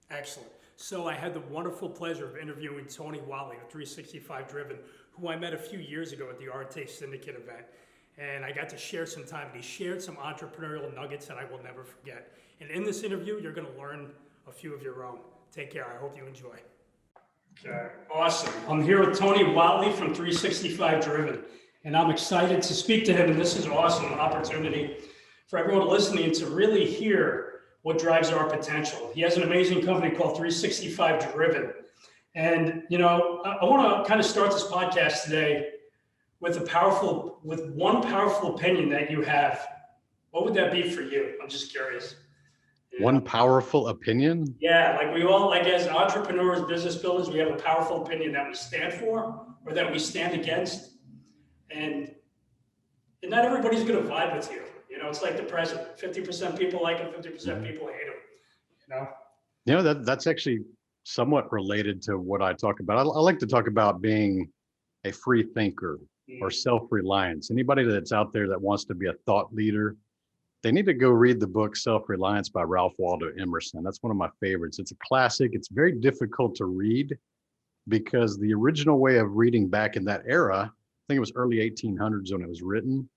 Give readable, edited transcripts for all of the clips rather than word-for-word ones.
Excellent. So I had the wonderful pleasure of interviewing Tony Whatley of 365 Driven, who I met a few years ago at the Aretesyndicate event. And I got to share some time. He shared some entrepreneurial nuggets that I will never forget. And in this interview, you're going to learn a few of your own. Take care. I hope you enjoy. Okay, awesome. I'm here with Tony Whatley from 365 Driven, and I'm excited to speak to him. And this is an awesome opportunity for everyone listening to really hear what drives our potential. He has an amazing company called 365 Driven. And, I want to kind of start this podcast today with one powerful opinion that you have. What would that be for you? I'm just curious. One powerful opinion? Yeah, like we all, like as entrepreneurs, business builders, we have a powerful opinion that we stand for or that we stand against. And not everybody's going to vibe with you. It's like the president. 50% people like him, 50% people hate him. That's actually somewhat related to what I talk about. I like to talk about being a free thinker or self-reliance. Anybody that's out there that wants to be a thought leader, they need to go read the book Self-Reliance by Ralph Waldo Emerson. That's one of my favorites. It's a classic. It's very difficult to read because the original way of reading back in that era, I think it was early 1800s when it was written,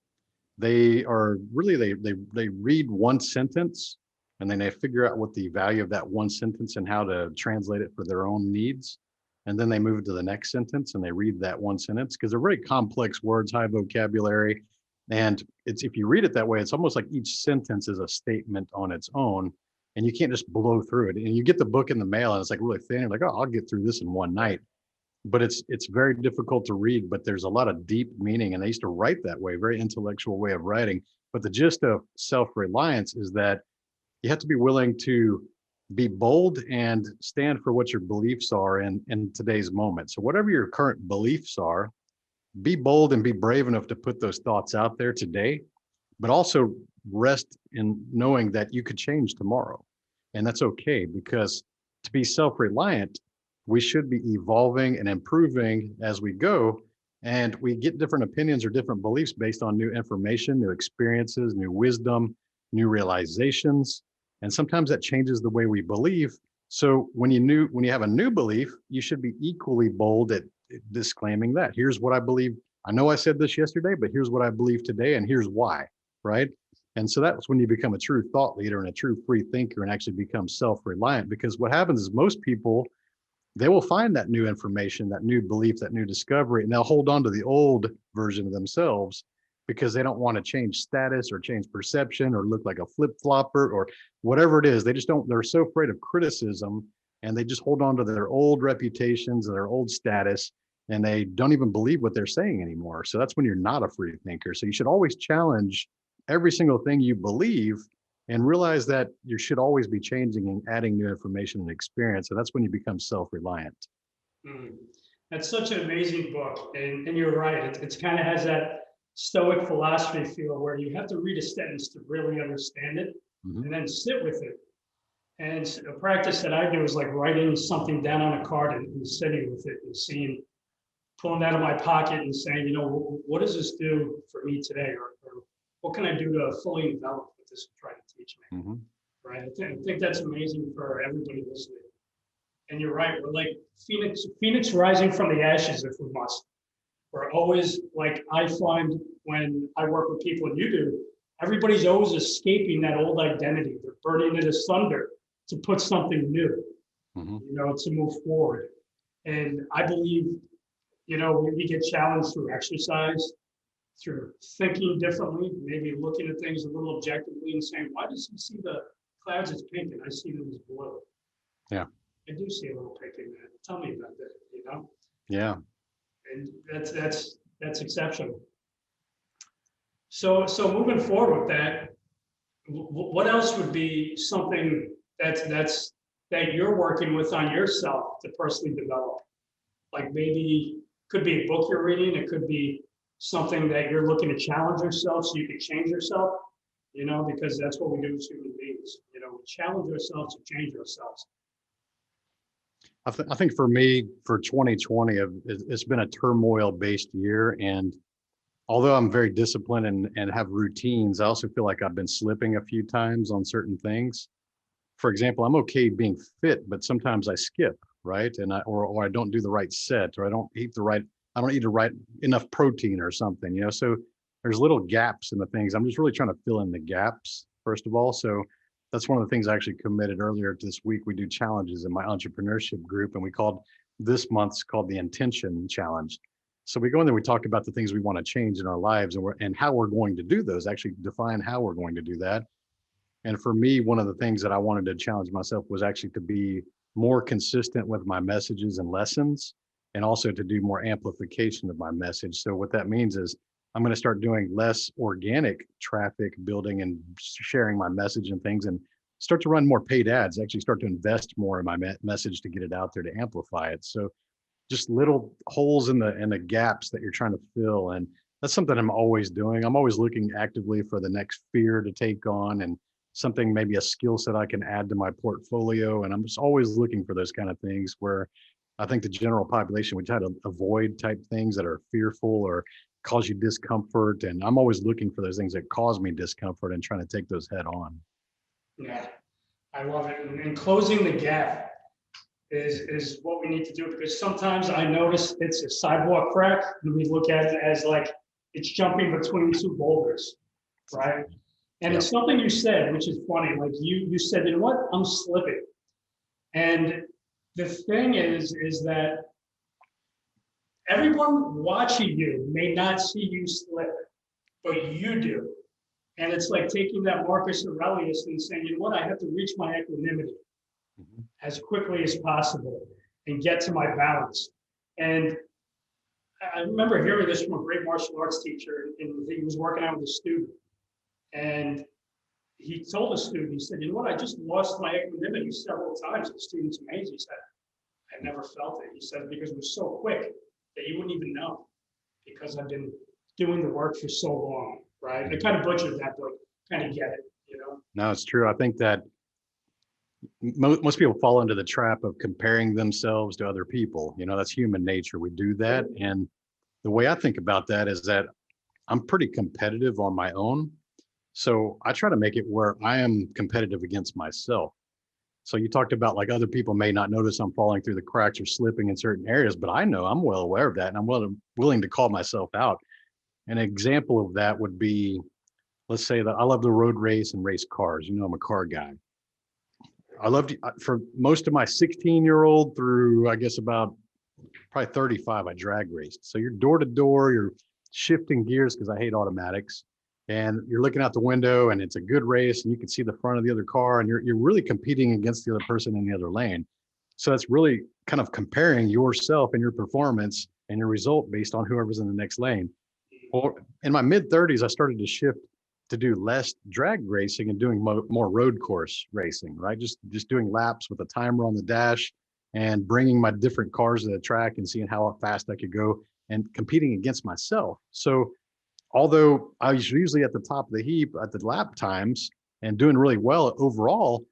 they read one sentence and then they figure out what the value of that one sentence and how to translate it for their own needs. And then they move to the next sentence and they read that one sentence because they're very complex words, high vocabulary. And if you read it that way, it's almost like each sentence is a statement on its own and you can't just blow through it. And you get the book in the mail and it's like really thin. You're like, oh, I'll get through this in one night. But it's very difficult to read, but there's a lot of deep meaning. And they used to write that way, very intellectual way of writing. But the gist of self-reliance is that you have to be willing to be bold and stand for what your beliefs are in today's moment. So whatever your current beliefs are, be bold and be brave enough to put those thoughts out there today, but also rest in knowing that you could change tomorrow. And that's okay, because to be self-reliant, we should be evolving and improving as we go. And we get different opinions or different beliefs based on new information, new experiences, new wisdom, new realizations. And sometimes that changes the way we believe. So when you have a new belief, you should be equally bold at disclaiming that. Here's what I believe. I know I said this yesterday, but here's what I believe today, and here's why, right? And so that's when you become a true thought leader and a true free thinker and actually become self-reliant. Because what happens is most people, they will find that new information, that new belief, that new discovery, and they'll hold on to the old version of themselves because they don't want to change status or change perception or look like a flip-flopper or whatever it is. They're so afraid of criticism and they just hold on to their old reputations and their old status, and they don't even believe what they're saying anymore. So that's when you're not a free thinker. So you should always challenge every single thing you believe and realize that you should always be changing and adding new information and experience. And that's when you become self-reliant. That's such an amazing book. And you're right. It kind of has that Stoic philosophy feel where you have to read a sentence to really understand it and then sit with it. And a practice that I do is like writing something down on a card and sitting with it and pulling that out of my pocket and saying, what does this do for me today? Or what can I do to fully develop what this is trying to teach me? Right. I think that's amazing for everybody listening. And you're right. We're like Phoenix rising from the ashes if we must. We're always, like I find when I work with people and you do, everybody's always escaping that old identity. They're burning it asunder to put something new, to move forward. And I believe, we get challenged through exercise, through thinking differently, maybe looking at things a little objectively and saying, why does he see the clouds as pink and I see them as blue? Yeah. I do see a little pink in that. Tell me about that, Yeah. And that's exceptional. So moving forward with that, what else would be something that you're working with on yourself to personally develop? Like maybe could be a book you're reading, it could be something that you're looking to challenge yourself so you can change yourself, because that's what we do as human beings. We challenge ourselves to change ourselves. I think for me, for 2020, it's been a turmoil-based year. And although I'm very disciplined and have routines, I also feel like I've been slipping a few times on certain things. for example, I'm okay being fit, but sometimes I skip, right? And or I don't do the right set, or I don't eat the right enough protein or something, so there's little gaps in the things. I'm just really trying to fill in the gaps, first of all. So that's one of the things I actually committed earlier this week. We do challenges in my entrepreneurship group, and we called this month's called the Intention Challenge. So we go in there, we talk about the things we want to change in our lives, and how we're going to do those, actually define how we're going to do that. And for me, one of the things that I wanted to challenge myself was actually to be more consistent with my messages and lessons, and also to do more amplification of my message. So what that means is I'm going to start doing less organic traffic building and sharing my message and things, and start to run more paid ads, actually start to invest more in my message to get it out there, to amplify it. So just little holes in the gaps that you're trying to fill. And that's something I'm always doing. I'm always looking actively for the next fear to take on, and something, maybe a skill set I can add to my portfolio. And I'm just always looking for those kind of things where I think the general population would try to avoid type things that are fearful or cause you discomfort. And I'm always looking for those things that cause me discomfort and trying to take those head on. Yeah, I love it. And closing the gap is what we need to do, because sometimes I notice it's a sidewalk crack and we look at it as like it's jumping between two boulders, right? And it's something you said, which is funny. Like you said, you know what? I'm slipping. And the thing is that everyone watching you may not see you slip, but you do. And it's like taking that Marcus Aurelius and saying, you know what? I have to reach my equanimity as quickly as possible and get to my balance. And I remember hearing this from a great martial arts teacher, and he was working out with a student. And he told the student, he said, you know what, I just lost my equanimity several times. The student's amazed. He said, I never felt it. He said, because it was so quick that you wouldn't even know, because I've been doing the work for so long, right? I kind of butchered that, but kind of get it, No, it's true. I think that most people fall into the trap of comparing themselves to other people. That's human nature. We do that. And the way I think about that is that I'm pretty competitive on my own. So I try to make it where I am competitive against myself. So you talked about like other people may not notice I'm falling through the cracks or slipping in certain areas, but I know, I'm well aware of that, and I'm willing to call myself out. An example of that would be, let's say that I love to road race and race cars. I'm a car guy. I loved, for most of my 16-year-old through, I guess, about probably 35, I drag raced. So you're door to door, you're shifting gears, because I hate automatics. And you're looking out the window and it's a good race and you can see the front of the other car, and you're really competing against the other person in the other lane. So it's really kind of comparing yourself and your performance and your result based on whoever's in the next lane. Well, in my mid 30s, I started to shift to do less drag racing and doing more road course racing, right? Just doing laps with a timer on the dash and bringing my different cars to the track and seeing how fast I could go and competing against myself. So although I was usually at the top of the heap at the lap times and doing really well overall,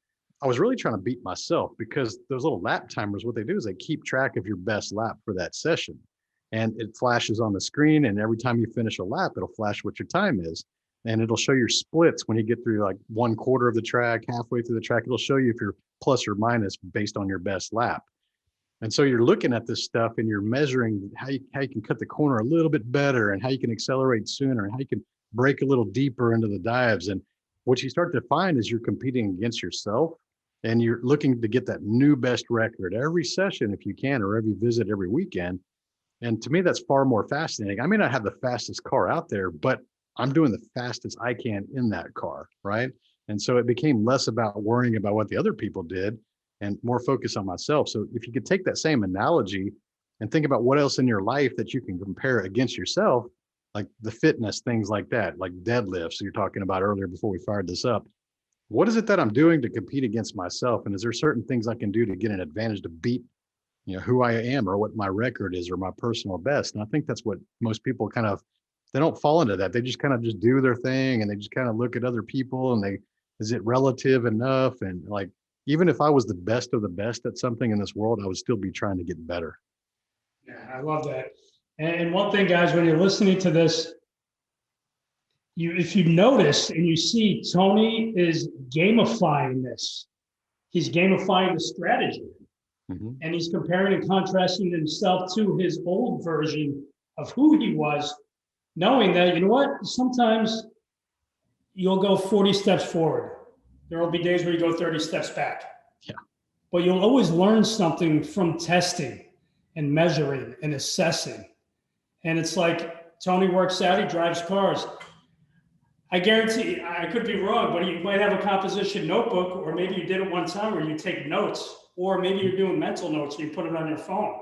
I was really trying to beat myself, because those little lap timers, what they do is they keep track of your best lap for that session. And it flashes on the screen, and every time you finish a lap, it'll flash what your time is. And it'll show your splits when you get through like 1/4 of the track, halfway through the track. It'll show you if you're plus or minus based on your best lap. And so you're looking at this stuff and you're measuring how you can cut the corner a little bit better, and how you can accelerate sooner, and how you can break a little deeper into the dives. And what you start to find is you're competing against yourself, and you're looking to get that new best record every session if you can, or every visit, every weekend. And to me, that's far more fascinating. I may not have the fastest car out there, but I'm doing the fastest I can in that car, right? And so it became less about worrying about what the other people did and more focus on myself. So if you could take that same analogy and think about what else in your life that you can compare against yourself, like the fitness, things like that, like deadlifts you're talking about earlier before we fired this up. What is it that I'm doing to compete against myself? And is there certain things I can do to get an advantage to beat, who I am or what my record is or my personal best? And I think that's what most people they don't fall into that. They just kind of just do their thing, and they just kind of look at other people, and is it relative enough? And like, even if I was the best of the best at something in this world, I would still be trying to get better. Yeah, I love that. And one thing, guys, when you're listening to this, if you notice and you see, Tony is gamifying this. he's gamifying the strategy. And he's comparing and contrasting himself to his old version of who he was, knowing that, you know what, sometimes you'll go 40 steps forward. There will be days where you go 30 steps back. Yeah. But you'll always learn something from testing and measuring and assessing. And it's like Tony works out, he drives cars. I guarantee, I could be wrong, but you might have a composition notebook, or maybe you did it one time where you take notes, or maybe you're doing mental notes and you put it on your phone.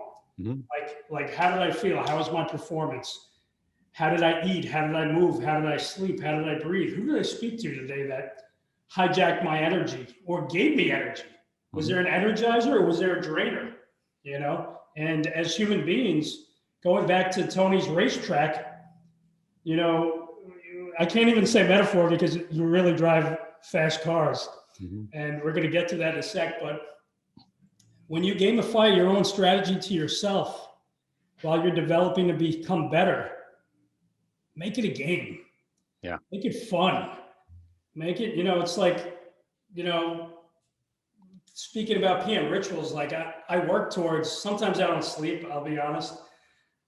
Like, how did I feel? How was my performance? How did I eat? How did I move? How did I sleep? How did I breathe? Who did I speak to today that hijacked my energy or gave me energy? Was there an energizer or was there a drainer? You know, and as human beings, going back to Tony's racetrack, you know, I can't even say metaphor because you really drive fast cars. And we're going to get to that in a sec. But when you gamify your own strategy to yourself while you're developing to become better, make it a game. Yeah. Make it fun. Make it, you know, it's like, you know, speaking about PM rituals, like I work towards, sometimes I don't sleep, I'll be honest.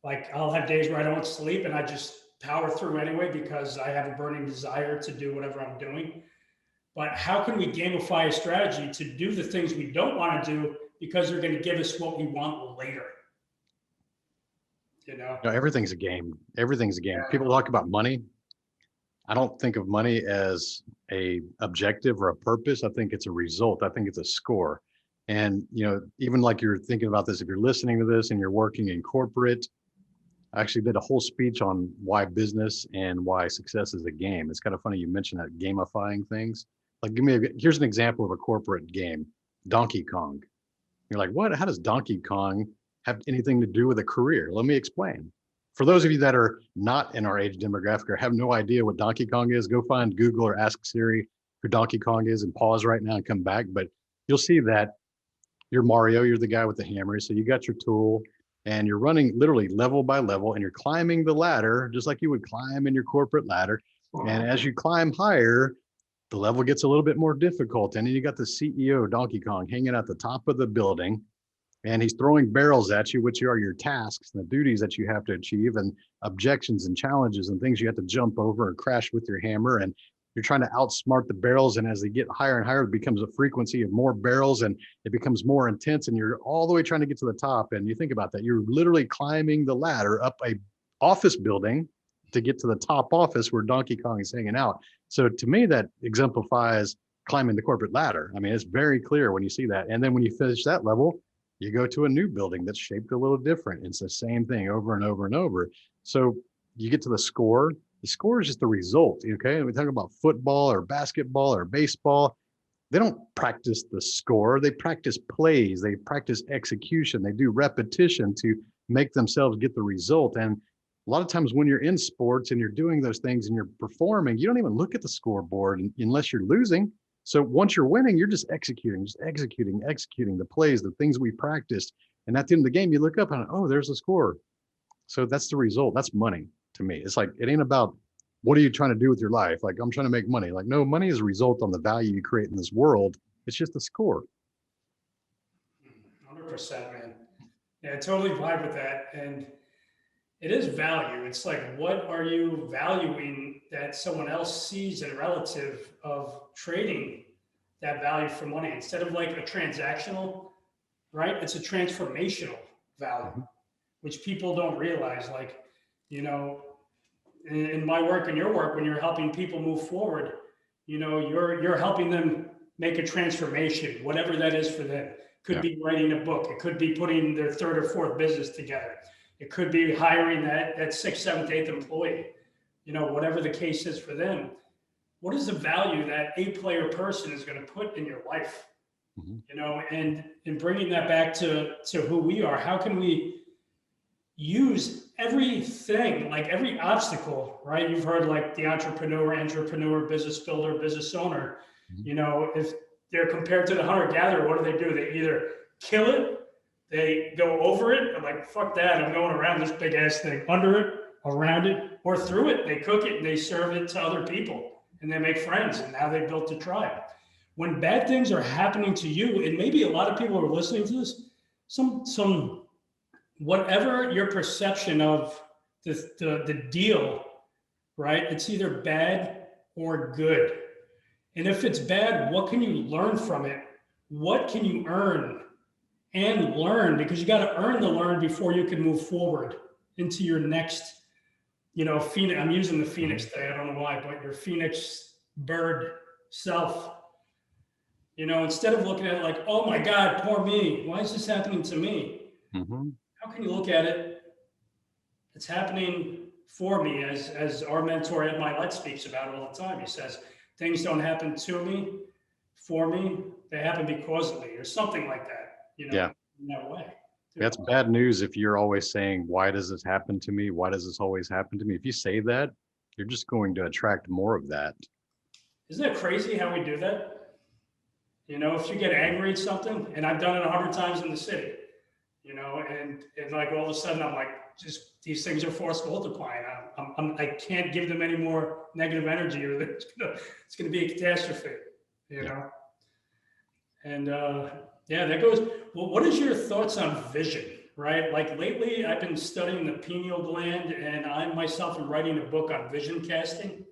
Like I'll have days where I don't sleep and I just power through anyway because I have a burning desire to do whatever I'm doing. But how can we gamify a strategy to do the things we don't want to do because they're going to give us what we want later? You know? No, everything's a game. Everything's a game. People talk about money. I don't think of money as a objective or a purpose. I think it's a result. I think it's a score. And, you know, even like you're thinking about this, if you're listening to this and you're working in corporate, I actually did a whole speech on why business and why success is a game. It's kind of funny you mentioned that, gamifying things. Like, here's an example of a corporate game, Donkey Kong. You're like, what? How does Donkey Kong have anything to do with a career? Let me explain. For those of you that are not in our age demographic or have no idea what Donkey Kong is, go find Google or ask Siri who Donkey Kong is and pause right now and come back. But you'll see that you're Mario, you're the guy with the hammer. So you got your tool and you're running literally level by level and you're climbing the ladder just like you would climb in your corporate ladder. And as you climb higher, the level gets a little bit more difficult. And then you got the CEO, Donkey Kong, hanging at the top of the building. And he's throwing barrels at you, which are your tasks and the duties that you have to achieve, and objections and challenges and things you have to jump over and crash with your hammer. And you're trying to outsmart the barrels. And as they get higher and higher, it becomes a frequency of more barrels and it becomes more intense. And you're all the way trying to get to the top. And you think about that. You're literally climbing the ladder up a office building to get to the top office where Donkey Kong is hanging out. So to me, that exemplifies climbing the corporate ladder. I mean, it's very clear when you see that. And then when you finish that level, you go to a new building that's shaped a little different. It's the same thing over and over and over. So you get to the score. The score is just the result. Okay. And we talk about football or basketball or baseball. They don't practice the score. They practice plays. They practice execution. They do repetition to make themselves get the result. And a lot of times when you're in sports and you're doing those things and you're performing, you don't even look at the scoreboard unless you're losing. So once you're winning, you're just executing the plays, the things we practiced. And at the end of the game, you look up and, oh, there's the score. So that's the result. That's money to me. It's like, it ain't about what are you trying to do with your life? Like, I'm trying to make money. Like, no, money is a result on the value you create in this world. It's just a score. 100%, man. Yeah, I totally vibe with that. And it is value. It's like, what are you valuing that someone else sees in relative of trading that value for money instead of like a transactional, right? It's a transformational value, which people don't realize. Like, you know, in my work and your work, when you're helping people move forward, you know, you're helping them make a transformation, whatever that is for them. Could be writing a book. It could be putting their third or fourth business together. It could be hiring that sixth, seventh, eighth employee, you know, whatever the case is for them. What is the value that a player person is going to put in your life? You know, and in bringing that back to who we are, how can we use everything, like every obstacle, right? You've heard like the entrepreneur, business builder, business owner, you know, if they're compared to the hunter-gatherer, what do? They either kill it, they go over it. I'm like, fuck that. I'm going around this big ass thing, under it, around it, or through it. They cook it and they serve it to other people and they make friends. And now they built a tribe. when bad things are happening to you, and maybe a lot of people are listening to this, some whatever your perception of the deal, right? It's either bad or good. And if it's bad, what can you learn from it? What can you earn and learn? Because you got to earn the learn before you can move forward into your next, Phoenix. I'm using the Phoenix today. I don't know why, but your Phoenix bird self. Instead of looking at it like, oh my God, poor me. Why is this happening to me? How can you look at it? It's happening for me, as our mentor Ed Mylett speaks about all the time. He says, things don't happen to me, for me, they happen because of me, or something like that, Yeah. in that way. That's bad news if you're always saying, why does this happen to me? Why does this always happen to me? If you say that, you're just going to attract more of that. Isn't that crazy how we do that? If you get angry at something, and I've done it 100 times in the city, and like all of a sudden I'm like, just these things are force multiplying. I can't give them any more negative energy, or it's gonna be a catastrophe, And yeah, that goes. Well, what is your thoughts on vision? Right, like lately I've been studying the pineal gland, and I myself am writing a book on vision casting,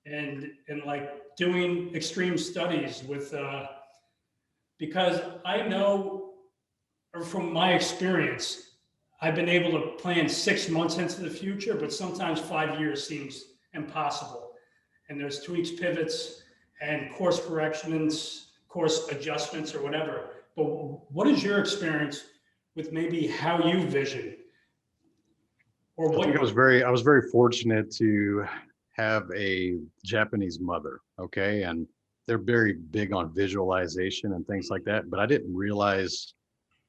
and like doing extreme studies with because I know, or from my experience, I've been able to plan 6 months into the future, but sometimes 5 years seems impossible. And there's tweaks, pivots, and course corrections, course adjustments, or whatever. But what is your experience with maybe how you vision? Or what? I think I was very fortunate to have a Japanese mother, okay? And they're very big on visualization and things like that, but I didn't realize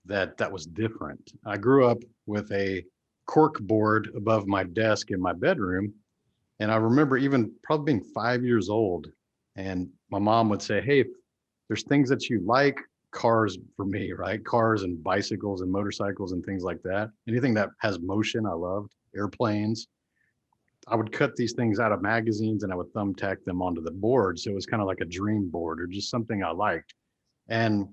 that was different. I grew up with a cork board above my desk in my bedroom. And I remember even probably being 5 years old, and my mom would say, hey, if there's things that you like, cars for me, right? Cars and bicycles and motorcycles and things like that. Anything that has motion, I loved. Airplanes. I would cut these things out of magazines and I would thumbtack them onto the board. So it was kind of like a dream board or just something I liked. And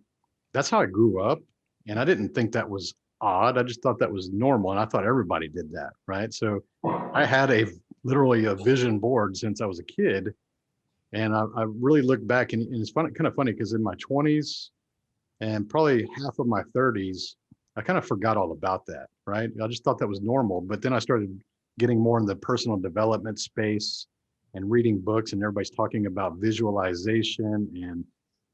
that's how I grew up. And I didn't think that was odd. I just thought that was normal. And I thought everybody did that, right? So I had literally a vision board since I was a kid. And I really look back, and it's kind of funny because in my 20s and probably half of my 30s, I kind of forgot all about that, right? I just thought that was normal. But then I started getting more in the personal development space and reading books, and everybody's talking about visualization and,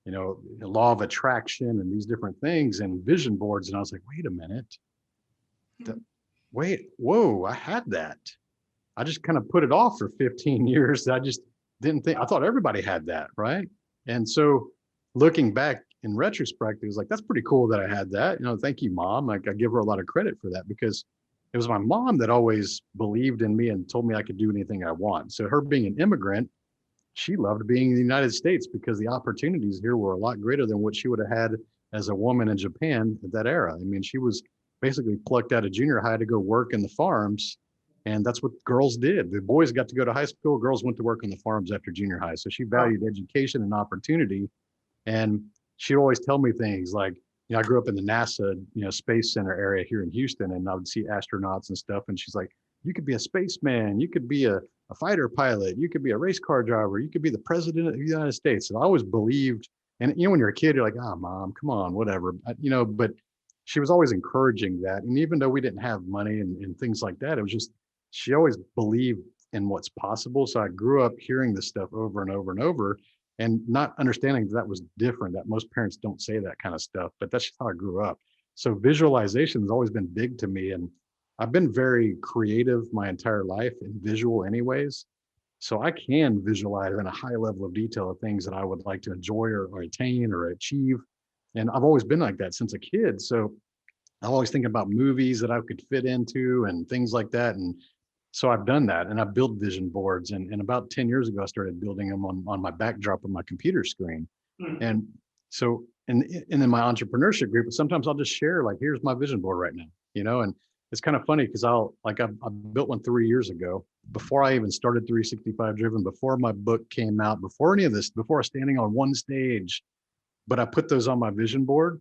the law of attraction and these different things and vision boards. And I was like, wait a minute. Whoa, I had that. I just kind of put it off for 15 years. I just didn't think, I thought everybody had that, right? And so looking back in retrospect, it was like, that's pretty cool that I had that. Thank you, Mom. Like, I give her a lot of credit for that, because it was my mom that always believed in me and told me I could do anything I want. So her being an immigrant, she loved being in the United States because the opportunities here were a lot greater than what she would have had as a woman in Japan at that era. I mean, she was basically plucked out of junior high to go work in the farms. And that's what girls did. The boys got to go to high school. Girls went to work on the farms after junior high. So she valued education and opportunity. And she'd always tell me things like, I grew up in the NASA, Space Center area here in Houston, and I would see astronauts and stuff. And she's like, you could be a spaceman, you could be a fighter pilot, you could be a race car driver, you could be the president of the United States. And I always believed, and when you're a kid, you're like, Mom, come on, whatever, but she was always encouraging that. And even though we didn't have money and things like that, it was just, she always believed in what's possible. So I grew up hearing this stuff over and over and over, and not understanding that was different, that most parents don't say that kind of stuff, but that's just how I grew up. So visualization has always been big to me. And I've been very creative my entire life and visual anyways. So I can visualize in a high level of detail of things that I would like to enjoy or attain or achieve. And I've always been like that since a kid. So I'm always thinking about movies that I could fit into and things like that. And so I've done that, and I built vision boards. And about 10 years ago, I started building them on my backdrop of my computer screen. And so, and in my entrepreneurship group, sometimes I'll just share, like, here's my vision board right now, and it's kind of funny because I built one 3 years ago before I even started 365 Driven, before my book came out, before any of this, before standing on one stage. But I put those on my vision board,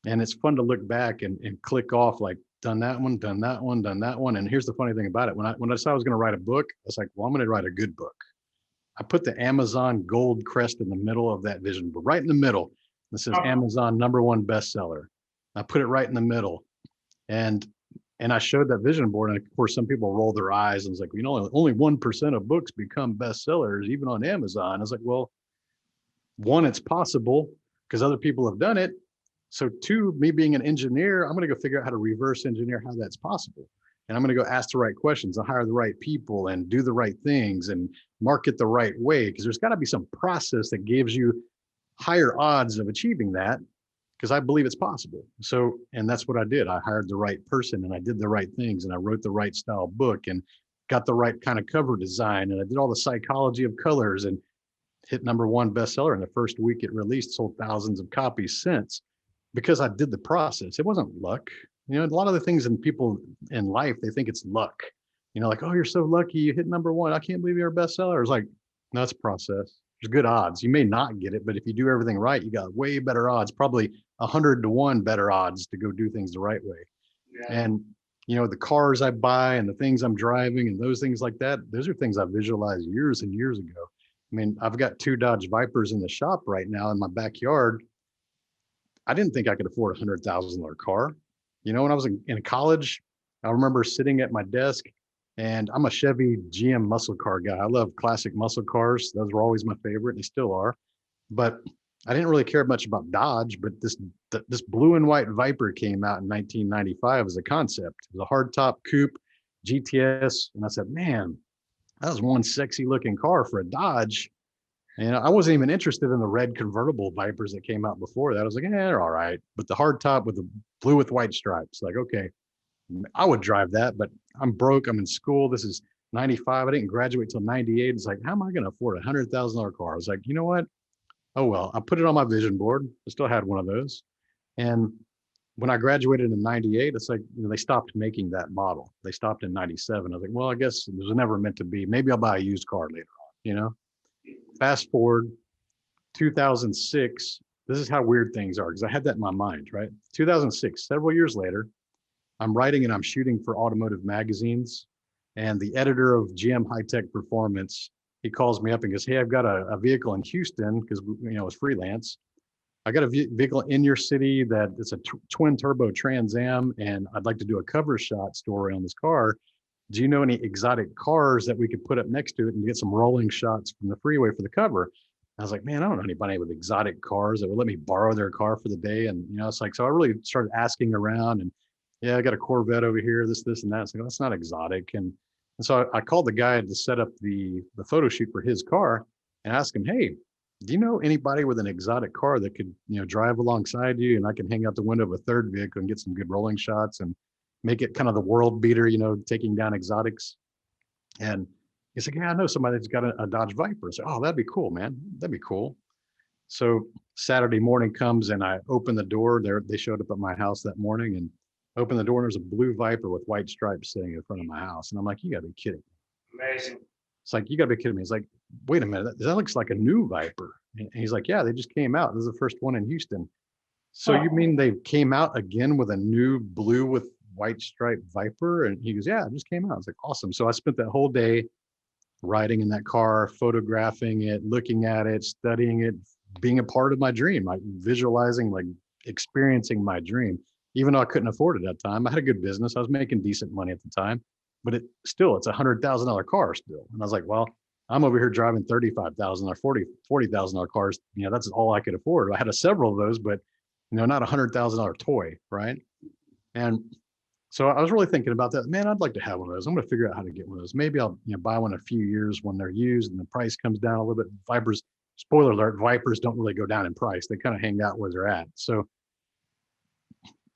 and it's fun to look back and click off like, done that one, done that one, done that one. And here's the funny thing about it. When I decided I was going to write a book, I was like, well, I'm going to write a good book. I put the Amazon gold crest in the middle of that vision board, right in the middle. It says Amazon #1 bestseller. I put it right in the middle. And I showed that vision board. And of course, some people roll their eyes and it's like, only 1% of books become bestsellers, even on Amazon. I was like, well, one, it's possible because other people have done it. So two, me being an engineer, I'm going to go figure out how to reverse engineer how that's possible. And I'm going to go ask the right questions and hire the right people and do the right things and market the right way. Because there's got to be some process that gives you higher odds of achieving that, because I believe it's possible. So, and that's what I did. I hired the right person and I did the right things and I wrote the right style book and got the right kind of cover design. And I did all the psychology of colors and hit #1 bestseller in the first week it released, sold thousands of copies since, because I did the process. It wasn't luck. A lot of the things in people in life, they think it's luck. Like, oh, you're so lucky you hit #1. I can't believe you're a bestseller. It's like, no, it's a process. There's good odds. You may not get it, but if you do everything right, you got way better odds, probably 100-to-1 better odds to go do things the right way. Yeah. And, the cars I buy and the things I'm driving and those things like that, those are things I visualized years and years ago. I mean, I've got 2 Dodge Vipers in the shop right now in my backyard. I didn't think I could afford a $100,000 car. When I was in college, I remember sitting at my desk, and I'm a Chevy GM muscle car guy. I love classic muscle cars. Those were always my favorite. They still are. But I didn't really care much about Dodge, but this blue and white Viper came out in 1995 as a concept. It was a hardtop coupe GTS. And I said, man, that was one sexy looking car for a Dodge. And I wasn't even interested in the red convertible Vipers that came out before that. I was like, they're all right. But the hardtop with the blue with white stripes, like, okay, I would drive that, but I'm broke. I'm in school. This is 95. I didn't graduate till 98. It's like, how am I going to afford a $100,000 car? I was like, you know what? Oh, well, I put it on my vision board. I still had one of those. And when I graduated in 98, it's like, they stopped making that model. They stopped in 97. I was like, well, I guess it was never meant to be. Maybe I'll buy a used car later on, Fast forward 2006. This is how weird things are, because I had that in my mind, right? 2006, several years later, I'm writing and I'm shooting for automotive magazines. And the editor of GM High Tech Performance, he calls me up and goes, hey, I've got a vehicle in Houston, because, it's freelance. I got a vehicle in your city that it's a twin turbo Trans Am, and I'd like to do a cover shot story on this car. Do you know any exotic cars that we could put up next to it and get some rolling shots from the freeway for the cover? I was like, man, I don't know anybody with exotic cars that would let me borrow their car for the day. And, it's like, so I really started asking around, and yeah, I got a Corvette over here, this, and that. So that's not exotic. And so I called the guy to set up the photo shoot for his car and asked him, hey, do you know anybody with an exotic car that could, drive alongside you, and I can hang out the window of a third vehicle and get some good rolling shots and make it kind of the world beater, taking down exotics. And he's like, yeah, I know somebody that's got a Dodge Viper. So, oh, that'd be cool, man. That'd be cool. So Saturday morning comes and I open the door. They showed up at my house that morning, and open the door, and there's a blue Viper with white stripes sitting in front of my house. And I'm like, you gotta be kidding me. Amazing. It's like, you gotta be kidding me. It's like, wait a minute, that looks like a new Viper. And he's like, yeah, they just came out. This is the first one in Houston. So you mean they came out again with a new blue with white striped Viper? And he goes, yeah, it just came out. I was like, awesome. So I spent that whole day riding in that car, photographing it, looking at it, studying it, being a part of my dream, like visualizing, like experiencing my dream. Even though I couldn't afford it at that time, I had a good business. I was making decent money at the time, but it's a $100,000 car still. And I was like, well, I'm over here driving $35,000 or $40,000 cars. That's all I could afford. I had several of those, but not $100,000 toy, right? And so I was really thinking about that. Man, I'd like to have one of those. I'm going to figure out how to get one of those. Maybe I'll buy one in a few years when they're used and the price comes down a little bit. Vipers, spoiler alert, Vipers don't really go down in price. They kind of hang out where they're at. So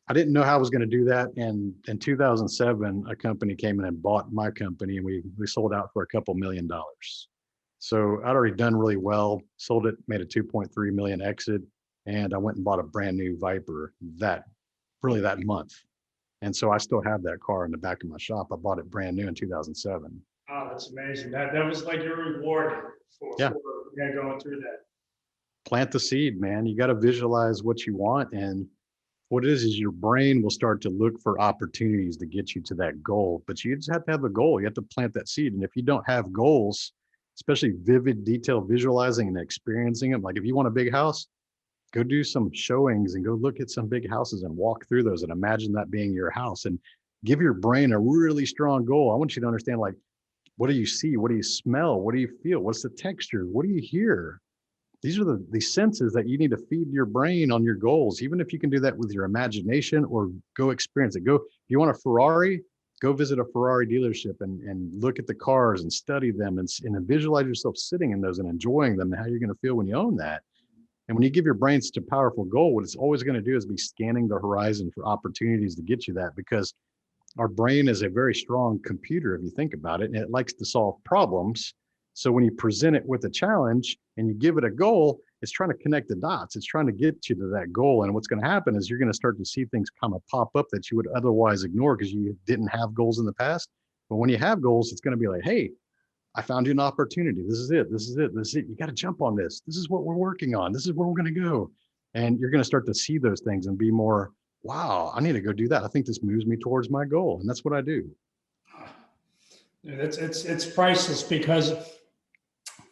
I didn't know how I was going to do that. And in 2007, a company came in and bought my company, and we sold out for a couple $1 million. So I'd already done really well, sold it, made a 2.3 million exit. And I went and bought a brand new Viper that month. And so I still have that car in the back of my shop. I bought it brand new in 2007. Oh, that's amazing. That was like your reward Yeah. for going through that. Plant the seed, man. You got to visualize what you want. And what it is your brain will start to look for opportunities to get you to that goal. But you just have to have a goal. You have to plant that seed. And if you don't have goals, especially vivid, detailed visualizing and experiencing them, like if you want a big house, go do some showings and go look at some big houses and walk through those and imagine that being your house, and give your brain a really strong goal. I want you to understand, like, what do you see? What do you smell? What do you feel? What's the texture? What do you hear? These are the senses that you need to feed your brain on your goals. Even if you can do that with your imagination, or go experience it. Go, if you want a Ferrari, go visit a Ferrari dealership and look at the cars and study them and visualize yourself sitting in those and enjoying them and how you're going to feel when you own that. And when you give your brain such a powerful goal, what it's always going to do is be scanning the horizon for opportunities to get you that, because our brain is a very strong computer, if you think about it, and it likes to solve problems. So when you present it with a challenge and you give it a goal, it's trying to connect the dots. It's trying to get you to that goal. And what's going to happen is you're going to start to see things kind of pop up that you would otherwise ignore because you didn't have goals in the past. But when you have goals, it's going to be like, hey, I found you an opportunity. This is it. This is it. This is it. You got to jump on this. This is what we're working on. This is where we're going to go. And you're going to start to see those things and be more, wow, I need to go do that. I think this moves me towards my goal. And that's what I do. It's priceless, because,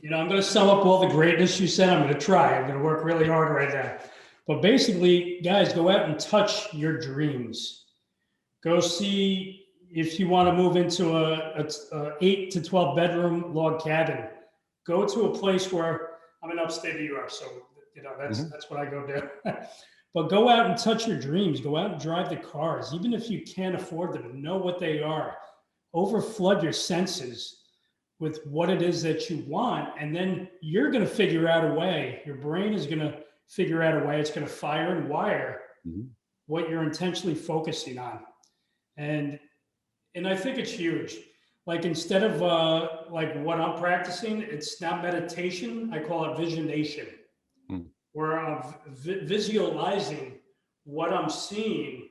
I'm going to sum up all the greatness you said. I'm going to try. I'm going to work really hard right now. But basically, guys, go out and touch your dreams. Go see, if you want to move into a 8 to 12 bedroom log cabin, go to a place where, I'm in upstate New York, so that's what I go do. But go out and touch your dreams. Go out and drive the cars, even if you can't afford them. Know what they are. Overflood your senses with what it is that you want, and then you're going to figure out a way. Your brain is going to figure out a way. It's going to fire and wire what you're intentionally focusing on. And I think it's huge. Like, instead of like what I'm practicing, it's not meditation. I call it visionation, where I'm visualizing what I'm seeing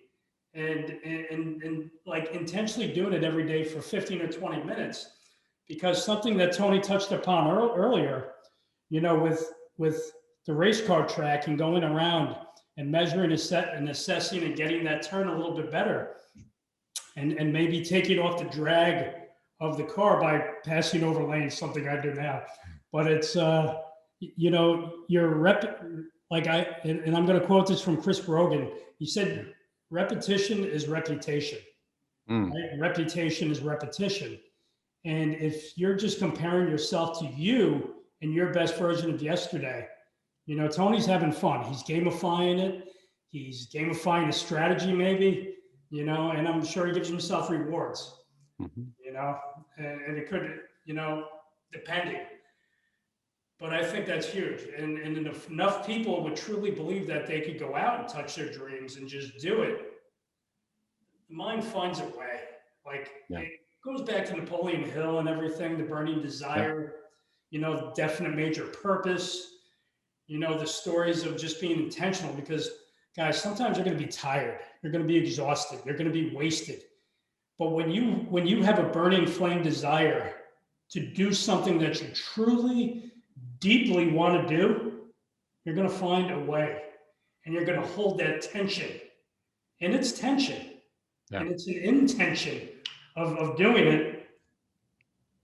and like intentionally doing it every day for 15 or 20 minutes. Because something that Tony touched upon earlier, with the race car track and going around and measuring and assessing and getting that turn a little bit better, and maybe taking off the drag of the car by passing over lanes, something I do now. But it's, your and I'm going to quote this from Chris Brogan. He said, repetition is reputation. Right? Reputation is repetition. And if you're just comparing yourself to you and your best version of yesterday, Tony's having fun. He's gamifying it. He's gamifying the strategy, maybe, and I'm sure he gives himself rewards, and it could, depending. But I think that's huge. And enough people would truly believe that they could go out and touch their dreams and just do it. The mind finds a way. It goes back to Napoleon Hill and everything, the burning desire, definite major purpose, the stories of just being intentional. Because, guys, sometimes you're going to be tired. You're going to be exhausted. You're going to be wasted. But when you have a burning flame desire to do something that you truly, deeply want to do, you're going to find a way. And you're going to hold that tension. And it's tension. Yeah. And it's an intention of doing it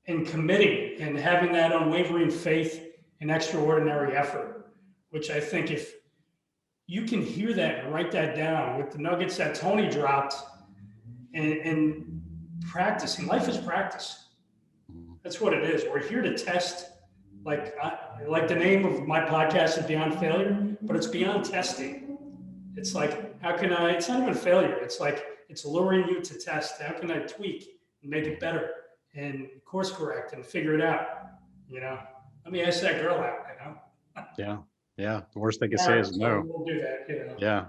and committing and having that unwavering faith and extraordinary effort, which I think if you can hear that and write that down with the nuggets that Tony dropped and practicing, life is practice. That's what it is. We're here to test, like the name of my podcast is Beyond Failure, but it's beyond testing. It's like, it's not even failure. It's like, it's luring you to test. How can I tweak and make it better and course correct and figure it out? Let me ask that girl out, Yeah. The worst they can say is no. We'll do that, Yeah.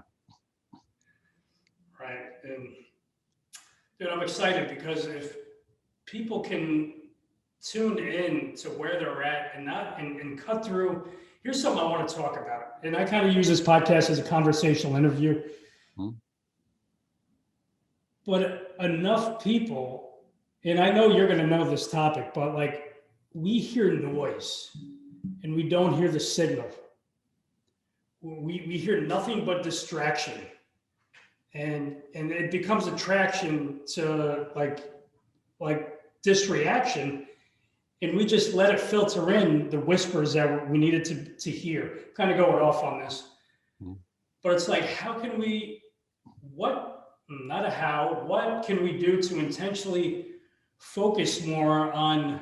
Right. And dude, I'm excited because if people can tune in to where they're at and cut through, here's something I want to talk about. And I kind of use this podcast as a conversational interview. but enough people, and I know you're going to know this topic, but like we hear noise and we don't hear the signal. We hear nothing but distraction, and it becomes attraction to like this reaction, and we just let it filter in the whispers that we needed to hear. Kind of going off on this, but it's like, how can we, what, not a how, what can we do to intentionally focus more on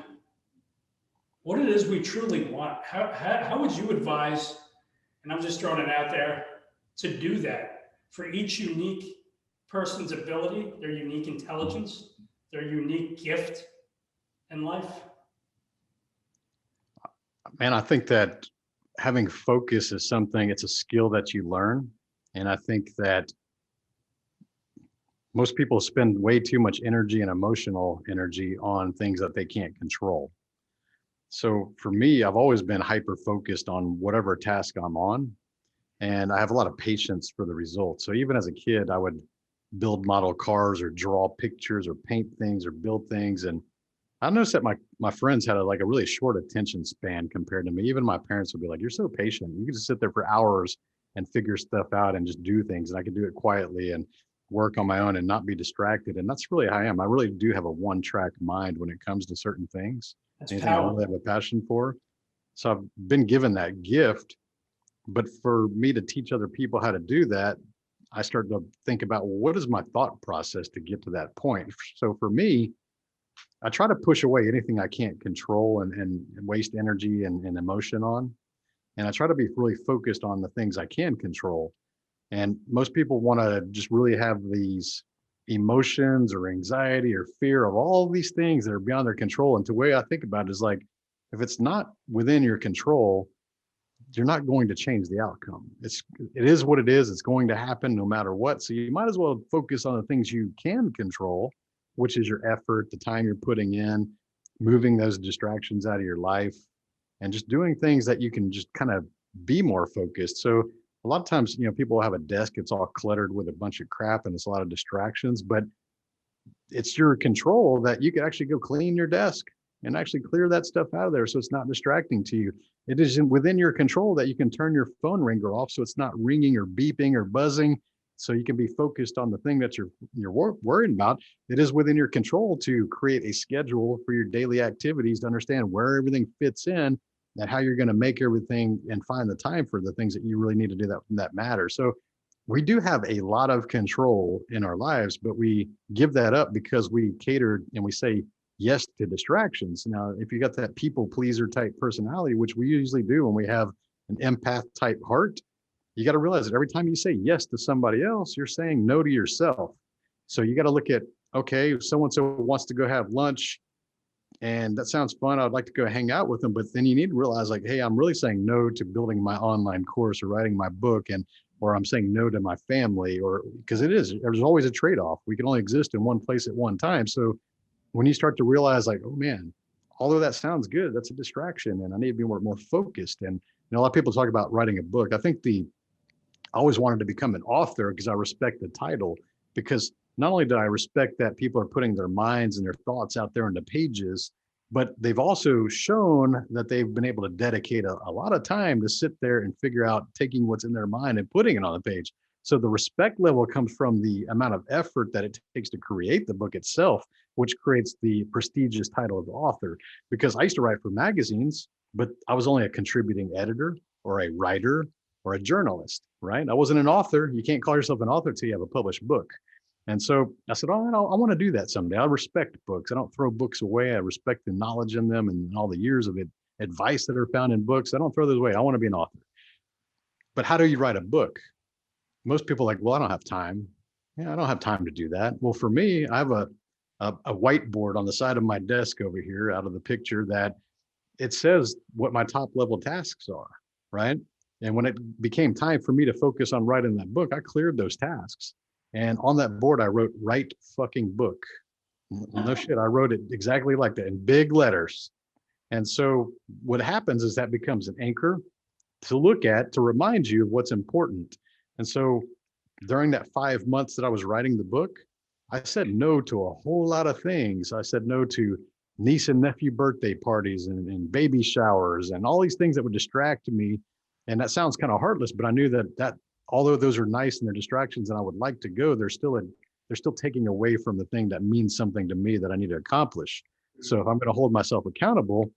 what it is we truly want? How would you advise, and I'm just throwing it out there, to do that for each unique person's ability, their unique intelligence, their unique gift in life? Man, I think that having focus is something, it's a skill that you learn. And I think that most people spend way too much energy and emotional energy on things that they can't control. So for me, I've always been hyper focused on whatever task I'm on. And I have a lot of patience for the results. So even as a kid, I would build model cars or draw pictures or paint things or build things. And I noticed that my friends had a really short attention span compared to me. Even my parents would be like, "You're so patient. You can just sit there for hours and figure stuff out and just do things." And I could do it quietly and work on my own and not be distracted. And that's really how I am. I really do have a one-track mind when it comes to certain things. That's Anything I really have a passion for. So I've been given that gift. But for me to teach other people how to do that, I started to think about, well, what is my thought process to get to that point? So for me, I try to push away anything I can't control and waste energy and emotion on. And I try to be really focused on the things I can control. And most people want to just really have these emotions or anxiety or fear of all these things that are beyond their control. And the way I think about it is like, if it's not within your control, you're not going to change the outcome. It is what it is. It's going to happen no matter what. So you might as well focus on the things you can control, which is your effort, the time you're putting in, moving those distractions out of your life, and just doing things that you can just kind of be more focused. So a lot of times, people have a desk, it's all cluttered with a bunch of crap and it's a lot of distractions, but it's your control that you can actually go clean your desk and actually clear that stuff out of there so it's not distracting to you. It is within your control that you can turn your phone ringer off so it's not ringing or beeping or buzzing, so you can be focused on the thing that you're worried about. It is within your control to create a schedule for your daily activities, to understand where everything fits in and how you're going to make everything and find the time for the things that you really need to do that matter. So we do have a lot of control in our lives, but we give that up because we cater and we say yes to distractions. Now, if you got that people pleaser type personality, which we usually do when we have an empath type heart, you got to realize that every time you say yes to somebody else, you're saying no to yourself. So you got to look at, okay, if so-and-so wants to go have lunch and that sounds fun, I'd like to go hang out with them. But then you need to realize like, hey, I'm really saying no to building my online course or writing my book, or I'm saying no to my family, or because there's always a trade-off. We can only exist in one place at one time. So when you start to realize like, oh man, although that sounds good, that's a distraction and I need to be more focused. And a lot of people talk about writing a book. I think I always wanted to become an author because I respect the title, because not only do I respect that people are putting their minds and their thoughts out there on the pages, but they've also shown that they've been able to dedicate a lot of time to sit there and figure out taking what's in their mind and putting it on the page. So the respect level comes from the amount of effort that it takes to create the book itself, which creates the prestigious title of author. Because I used to write for magazines, but I was only a contributing editor or a writer or a journalist, right? I wasn't an author. You can't call yourself an author until you have a published book. And so I said, oh, I want to do that someday. I respect books. I don't throw books away. I respect the knowledge in them and all the years of advice that are found in books. I don't throw those away. I want to be an author. But how do you write a book? Most people are like, well, I don't have time. Yeah, I don't have time to do that. Well, for me, I have a whiteboard on the side of my desk over here out of the picture that it says what my top level tasks are, right? And when it became time for me to focus on writing that book, I cleared those tasks. And on that board, I wrote, write fucking book. No shit, I wrote it exactly like that in big letters. And so what happens is that becomes an anchor to look at, to remind you of what's important. And so during that 5 months that I was writing the book, I said no to a whole lot of things. I said no to niece and nephew birthday parties and baby showers and all these things that would distract me. And that sounds kind of heartless, but I knew that although those are nice and they're distractions and I would like to go, they're still taking away from the thing that means something to me that I need to accomplish. So if I'm going to hold myself accountable,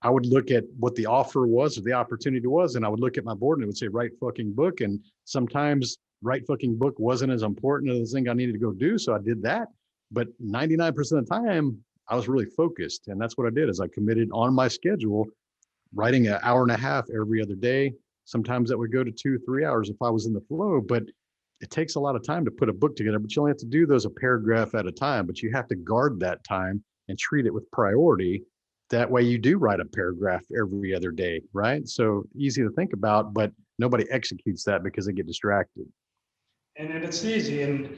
I would look at what the offer was or the opportunity was, and I would look at my board and it would say write fucking book. And sometimes write fucking book wasn't as important as the thing I needed to go do. So I did that. But 99% of the time, I was really focused. And that's what I did is I committed on my schedule, writing an hour and a half every other day. Sometimes that would go to 2-3 hours if I was in the flow, but it takes a lot of time to put a book together, but you only have to do those a paragraph at a time, but you have to guard that time and treat it with priority. That way you do write a paragraph every other day, right? So easy to think about, but nobody executes that because they get distracted. And then it's easy. And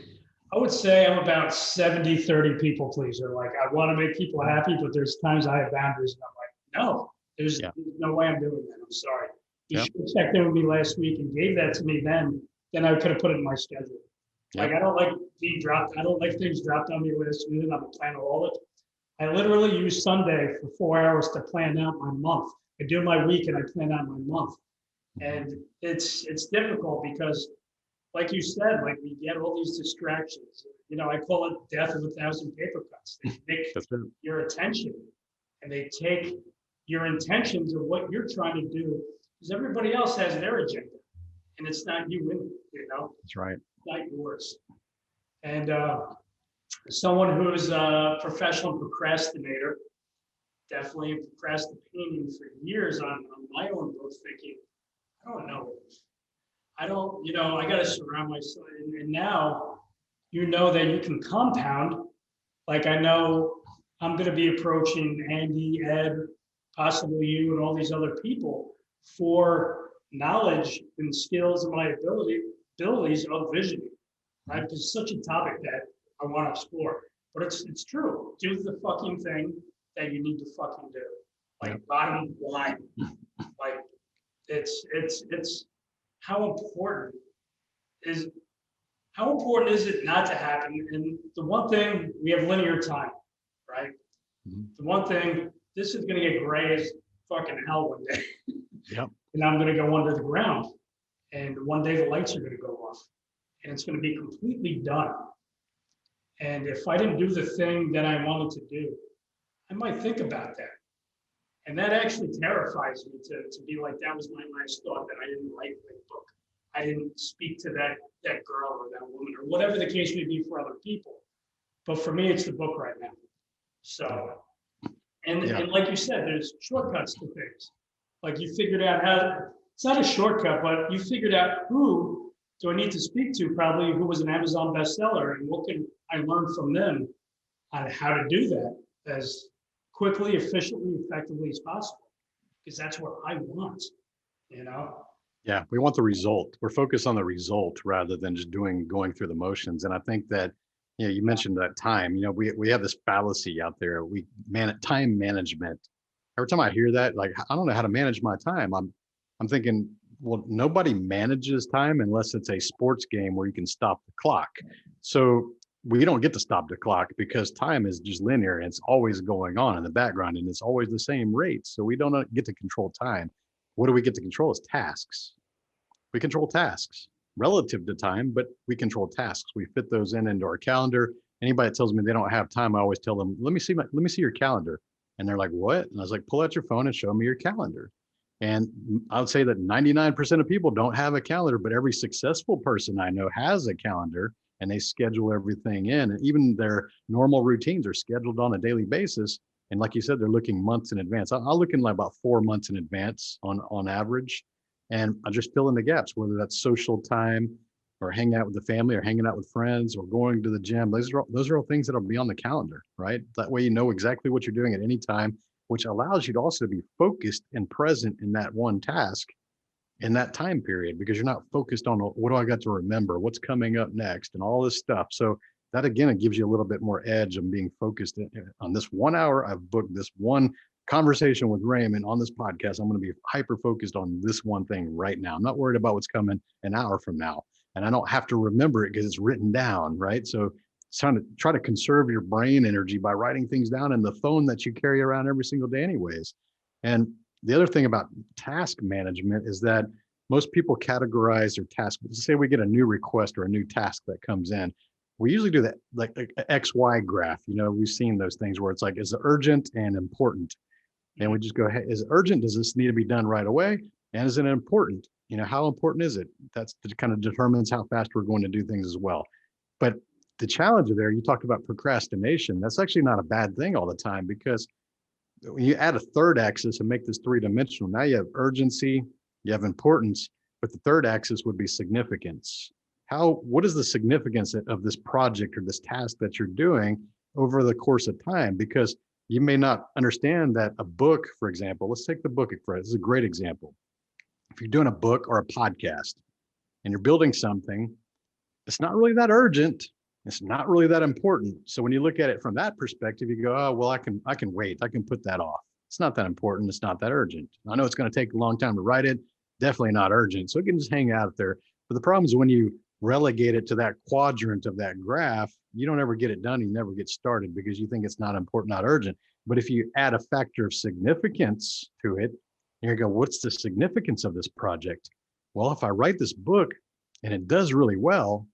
I would say I'm about 70-30 people pleaser. Like I want to make people happy, but there's times I have boundaries and I'm like, no, there's no way I'm doing that. I'm sorry. You should have checked in with me last week and gave that to me then I could have put it in my schedule. Like I don't like being dropped. I don't like things dropped on me last minute. I'm a planaholic. I literally use Sunday for 4 hours to plan out my month. I do my week and I plan out my month. And it's difficult because, like you said, like we get all these distractions. You know, I call it death of 1,000 paper cuts. They take your attention and they take your intentions of what you're trying to do because everybody else has their agenda and it's not you in it, you know? That's right. It's not yours. And someone who's a professional procrastinator, definitely procrastinating for years on my own book, thinking, I don't know. I don't, you know, I got to surround myself. And now, you know that you can compound. Like I know I'm going to be approaching Andy, Ed, possibly you, and all these other people for knowledge and skills and my abilities of visioning, right? Because it's such a topic that I want to explore. But it's true. Do the fucking thing that you need to fucking do. Like bottom line. Like it's how important is it not to happen? And the one thing, we have linear time, right? The one thing, this is gonna get gray as fucking hell one day. Yep. And I'm gonna go under the ground. And one day the lights are gonna go off. And it's gonna be completely done. And if I didn't do the thing that I wanted to do, I might think about that. And that actually terrifies me to be like, that was my last thought, that I didn't write that book. I didn't speak to that girl or that woman or whatever the case may be for other people. But for me, it's the book right now. So, and like you said, there's shortcuts to things. Like you figured out how, it's not a shortcut, but you figured out who do I need to speak to, probably who was an Amazon bestseller, and what can I learn from them on how to do that as quickly, efficiently, effectively as possible. Because that's what I want, you know? Yeah, we want the result. We're focused on the result rather than just going through the motions. And I think that, you know, you mentioned that time, you know, we have this fallacy out there. Time management. Every time I hear that, like, I don't know how to manage my time. I'm thinking, well, nobody manages time unless it's a sports game where you can stop the clock. So we don't get to stop the clock because time is just linear and it's always going on in the background and it's always the same rate. So we don't get to control time. What do we get to control is tasks. We control tasks relative to time, but we control tasks. We fit those into our calendar. Anybody that tells me they don't have time, I always tell them, let me see your calendar. And they're like, what? And I was like, pull out your phone and show me your calendar. And I would say that 99% of people don't have a calendar, but every successful person I know has a calendar and they schedule everything in. And even their normal routines are scheduled on a daily basis. And like you said, they're looking months in advance. I'll look in like about 4 months in advance on average. And I just fill in the gaps, whether that's social time or hanging out with the family or hanging out with friends or going to the gym. Those are all things that'll be on the calendar, right? That way you know exactly what you're doing at any time, which allows you to also be focused and present in that one task in that time period, because you're not focused on what do I got to remember, what's coming up next and all this stuff. So that again, it gives you a little bit more edge of being focused on this 1 hour. I've booked this one conversation with Raymond on this podcast. I'm going to be hyper focused on this one thing right now. I'm not worried about what's coming an hour from now. And I don't have to remember it because it's written down, right? So try to conserve your brain energy by writing things down in the phone that you carry around every single day anyways. And the other thing about task management is that most people categorize their task. Let's say we get a new request or a new task that comes in. We usually do that like an XY graph. We've seen those things where it's like, is it urgent and important? And we just go ahead, is it urgent? Does this need to be done right away? And is it important? How important is it? That's kind of determines how fast we're going to do things as well. But the challenge there, you talked about procrastination. That's actually not a bad thing all the time, because when you add a third axis and make this three-dimensional, now you have urgency, you have importance, but the third axis would be significance. What is the significance of this project or this task that you're doing over the course of time? Because you may not understand that a book, for example, let's take the book for it. This is a great example. If you're doing a book or a podcast and you're building something, it's not really that urgent. It's not really that important. So when you look at it from that perspective, you go, oh, well, I can wait. I can put that off. It's not that important. It's not that urgent. I know it's going to take a long time to write it. Definitely not urgent. So it can just hang out there. But the problem is when you relegate it to that quadrant of that graph, you don't ever get it done. You never get started because you think it's not important, not urgent. But if you add a factor of significance to it, you go, what's the significance of this project? Well, if I write this book and it does really well,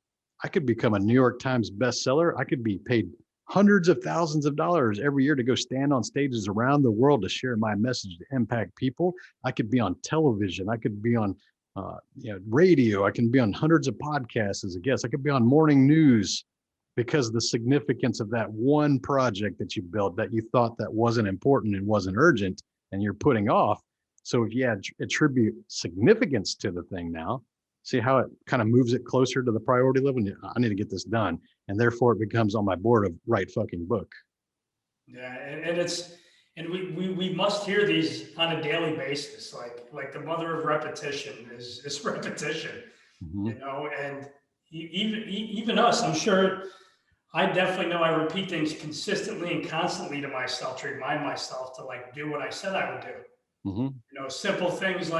I could become a New York Times bestseller. I could be paid hundreds of thousands of dollars every year to go stand on stages around the world to share my message to impact people. I could be on television. I could be on radio. I can be on hundreds of podcasts as a guest. I could be on morning news because the significance of that one project that you built that you thought that wasn't important and wasn't urgent and you're putting off. So if you attribute significance to the thing now, see how it kind of moves it closer to the priority level. I need to get this done. And therefore it becomes on my board of write fucking book. Yeah. And we must hear these on a daily basis. Like the mother of repetition is repetition, and even us, I'm sure I definitely know I repeat things consistently and constantly to myself to remind myself to do what I said I would do. Simple things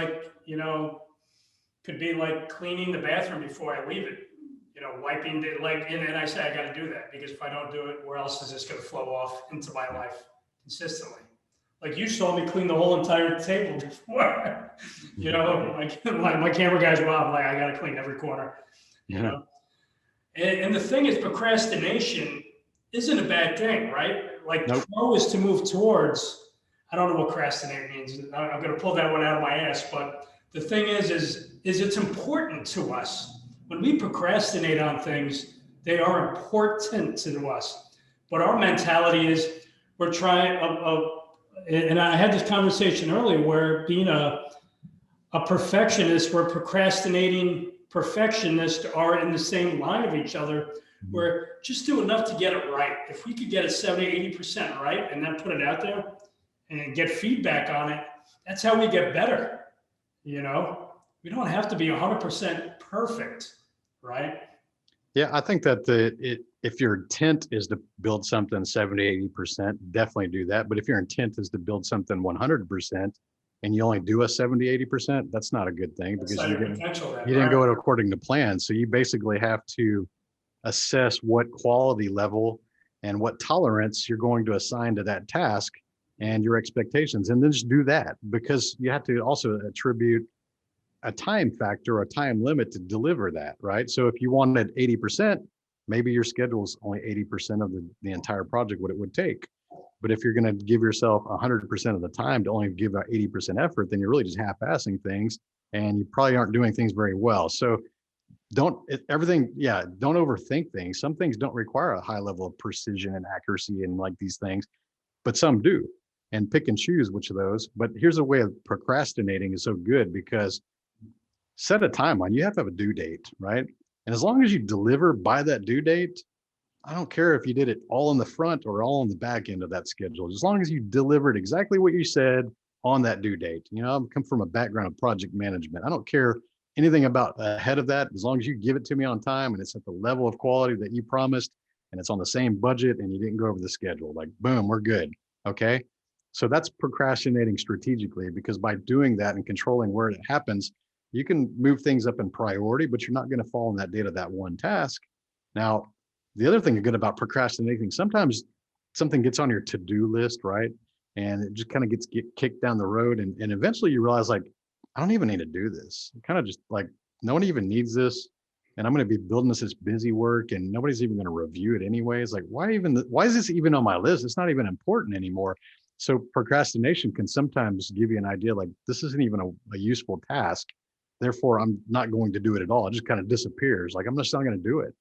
could be like cleaning the bathroom before I leave it, wiping the and I say I got to do that because if I don't do it, where else is this going to flow off into my life consistently? Like you saw me clean the whole entire table before, my camera guys were out, I got to clean every corner, And the thing is, procrastination isn't a bad thing, right? Nope. Pro is to move towards. I don't know what procrastinate means. I'm going to pull that one out of my ass, but the thing is it's important to us. When we procrastinate on things, they are important to us. But our mentality is we're trying, and I had this conversation earlier where being a perfectionist, where procrastinating perfectionists are in the same line of each other, where just do enough to get it right. If we could get it 70, 80% right and then put it out there and get feedback on it, that's how we get better. We don't have to be 100% perfect, right? Yeah, I think that if your intent is to build something 70, 80%, definitely do that. But if your intent is to build something 100% and you only do a 70, 80%, that's not a good thing because you didn't go according to plan. So you basically have to assess what quality level and what tolerance you're going to assign to that task and your expectations, and then just do that, because you have to also attribute a time factor or a time limit to deliver that, right? So if you wanted 80%, maybe your schedule is only 80% of the entire project, what it would take. But if you're going to give yourself 100% of the time to only give out 80% effort, then you're really just half-assing things and you probably aren't doing things very well. So don't overthink things. Some things don't require a high level of precision and accuracy and these things, but some do. And pick and choose which of those. But here's a way of procrastinating is so good because set a timeline. You have to have a due date, right? And as long as you deliver by that due date, I don't care if you did it all in the front or all on the back end of that schedule. As long as you delivered exactly what you said on that due date. I come from a background of project management. I don't care anything about ahead of that. As long as you give it to me on time and it's at the level of quality that you promised and it's on the same budget and you didn't go over the schedule, boom, we're good. Okay. So that's procrastinating strategically, because by doing that and controlling where it happens, you can move things up in priority, but you're not going to fall in that date of that one task. Now, the other thing good about procrastinating, sometimes something gets on your to-do list, right? And it just kind of get kicked down the road. And eventually you realize like, I don't even need to do this. Kind of just like, no one even needs this. And I'm going to be building this as busy work and nobody's even going to review it anyways. Like, why is this even on my list? It's not even important anymore. So procrastination can sometimes give you an idea like this isn't even a useful task. Therefore, I'm not going to do it at all. It just kind of disappears. Like I'm just not going to do it.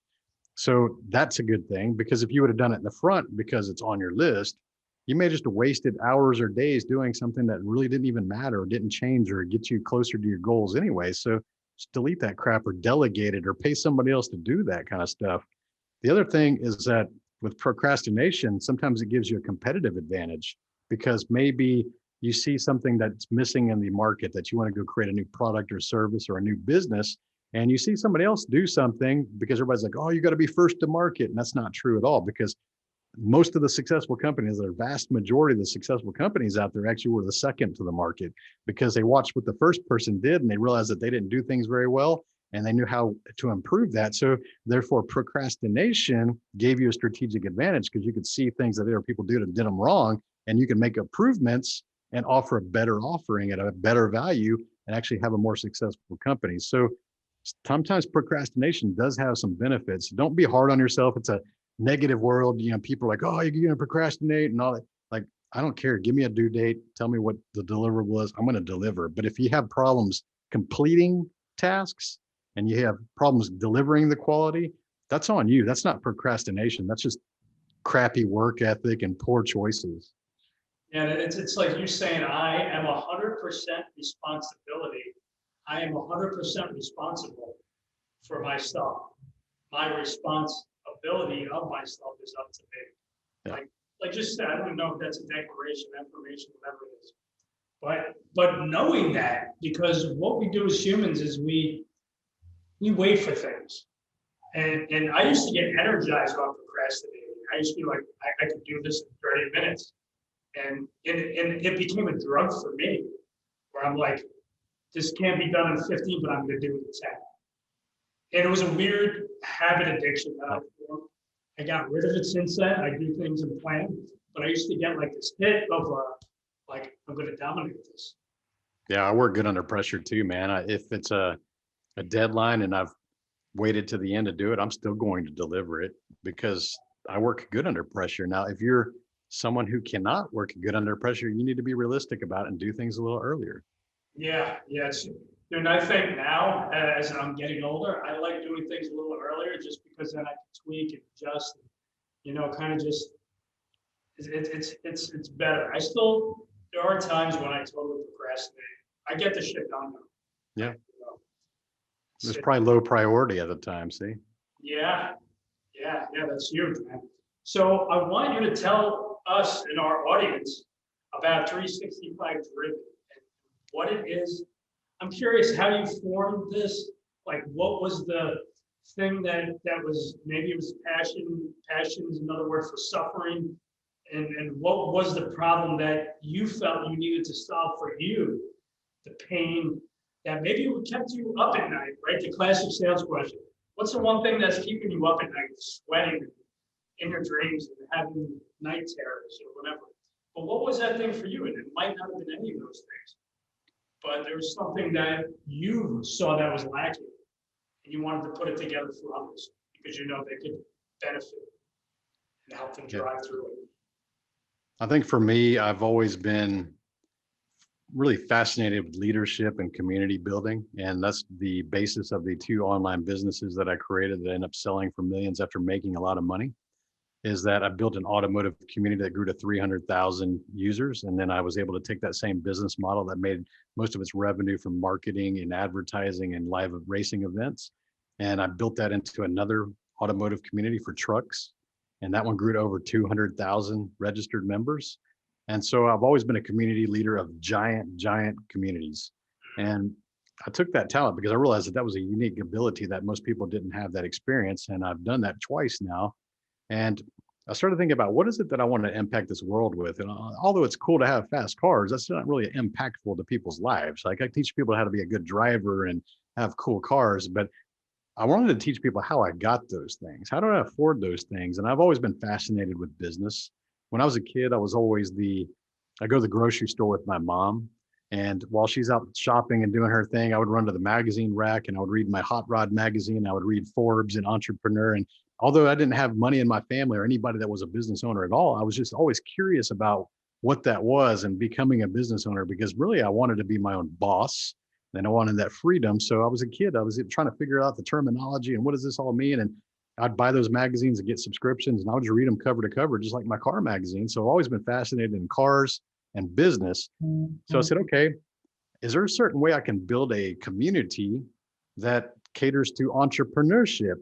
So that's a good thing, because if you would have done it in the front because it's on your list, you may just have wasted hours or days doing something that really didn't even matter or didn't change or get you closer to your goals anyway. So just delete that crap or delegate it or pay somebody else to do that kind of stuff. The other thing is that with procrastination, sometimes it gives you a competitive advantage because maybe you see something that's missing in the market that you want to go create a new product or service or a new business. And you see somebody else do something because everybody's like, oh, you got to be first to market. And that's not true at all, because most of the successful companies, the vast majority of the successful companies out there actually were the second to the market because they watched what the first person did and they realized that they didn't do things very well and they knew how to improve that. So therefore procrastination gave you a strategic advantage because you could see things that other people did and did them wrong, and you can make improvements and offer a better offering at a better value and actually have a more successful company. So sometimes procrastination does have some benefits. Don't be hard on yourself. It's a negative world. You know, people are like, oh, you're going to procrastinate and all that. Like, I don't care. Give me a due date. Tell me what the deliverable is. I'm going to deliver. But if you have problems completing tasks and you have problems delivering the quality, that's on you. That's not procrastination. That's just crappy work ethic and poor choices. And it's like you saying, I am 100% responsibility. I am 100% responsible for my stuff. My responsibility of my stuff is up to me. Yeah. Like just said, I don't know if that's a declaration, affirmation, whatever it is. But knowing that, because what we do as humans is we wait for things. And I used to get energized on procrastinating. I used to be like, I could do this in 30 minutes. And it became a drug for me, where I'm like, this can't be done in 15, but I'm going to do it in 10. And it was a weird habit addiction that I formed. I got rid of it since then. I do things in plan, but I used to get like this hit of like, I'm going to dominate this. Yeah, I work good under pressure too, man. If it's a deadline and I've waited to the end to do it, I'm still going to deliver it because I work good under pressure. Now, if you're someone who cannot work good under pressure, you need to be realistic about it and do things a little earlier. Yeah, and I think now, as I'm getting older, I like doing things a little earlier just because then I can tweak and adjust, kind of just, it's better. There are times when I totally procrastinate. I get the shit done though. Yeah. It's probably low priority at the time, see? Yeah, that's huge, man. So I want you to tell us and our audience about 365 Driven and what it is. I'm curious how you formed this. Like, what was the thing that was, maybe it was passion. Passion is another word for suffering. And what was the problem that you felt you needed to solve for you? The pain that maybe it kept you up at night, right? The classic sales question. What's the one thing that's keeping you up at night, sweating in your dreams and having night terrors or whatever? But what was that thing for you? And it might not have been any of those things, but there was something that you saw that was lacking and you wanted to put it together for others because you know they could benefit and help them drive through it. I think for me, I've always been really fascinated with leadership and community building. And that's the basis of the 2 online businesses that I created that ended up selling for millions after making a lot of money, is that I built an automotive community that grew to 300,000 users. And then I was able to take that same business model that made most of its revenue from marketing and advertising and live racing events. And I built that into another automotive community for trucks. And that one grew to over 200,000 registered members. And so I've always been a community leader of giant communities. And I took that talent because I realized that was a unique ability that most people didn't have that experience. And I've done that twice now. And I started thinking about what is it that I want to impact this world with? And although it's cool to have fast cars, that's not really impactful to people's lives. Like I teach people how to be a good driver and have cool cars, but I wanted to teach people how I got those things. How do I afford those things? And I've always been fascinated with business. When I was a kid, I was always I go to the grocery store with my mom. And while she's out shopping and doing her thing, I would run to the magazine rack and I would read my Hot Rod magazine. I would read Forbes and Entrepreneur. And although I didn't have money in my family or anybody that was a business owner at all, I was just always curious about what that was and becoming a business owner, because really I wanted to be my own boss. And I wanted that freedom. So I was a kid. I was trying to figure out the terminology and what does this all mean? And I'd buy those magazines and get subscriptions and I would just read them cover to cover, just like my car magazine. So I've always been fascinated in cars and business. So I said, okay, is there a certain way I can build a community that caters to entrepreneurship?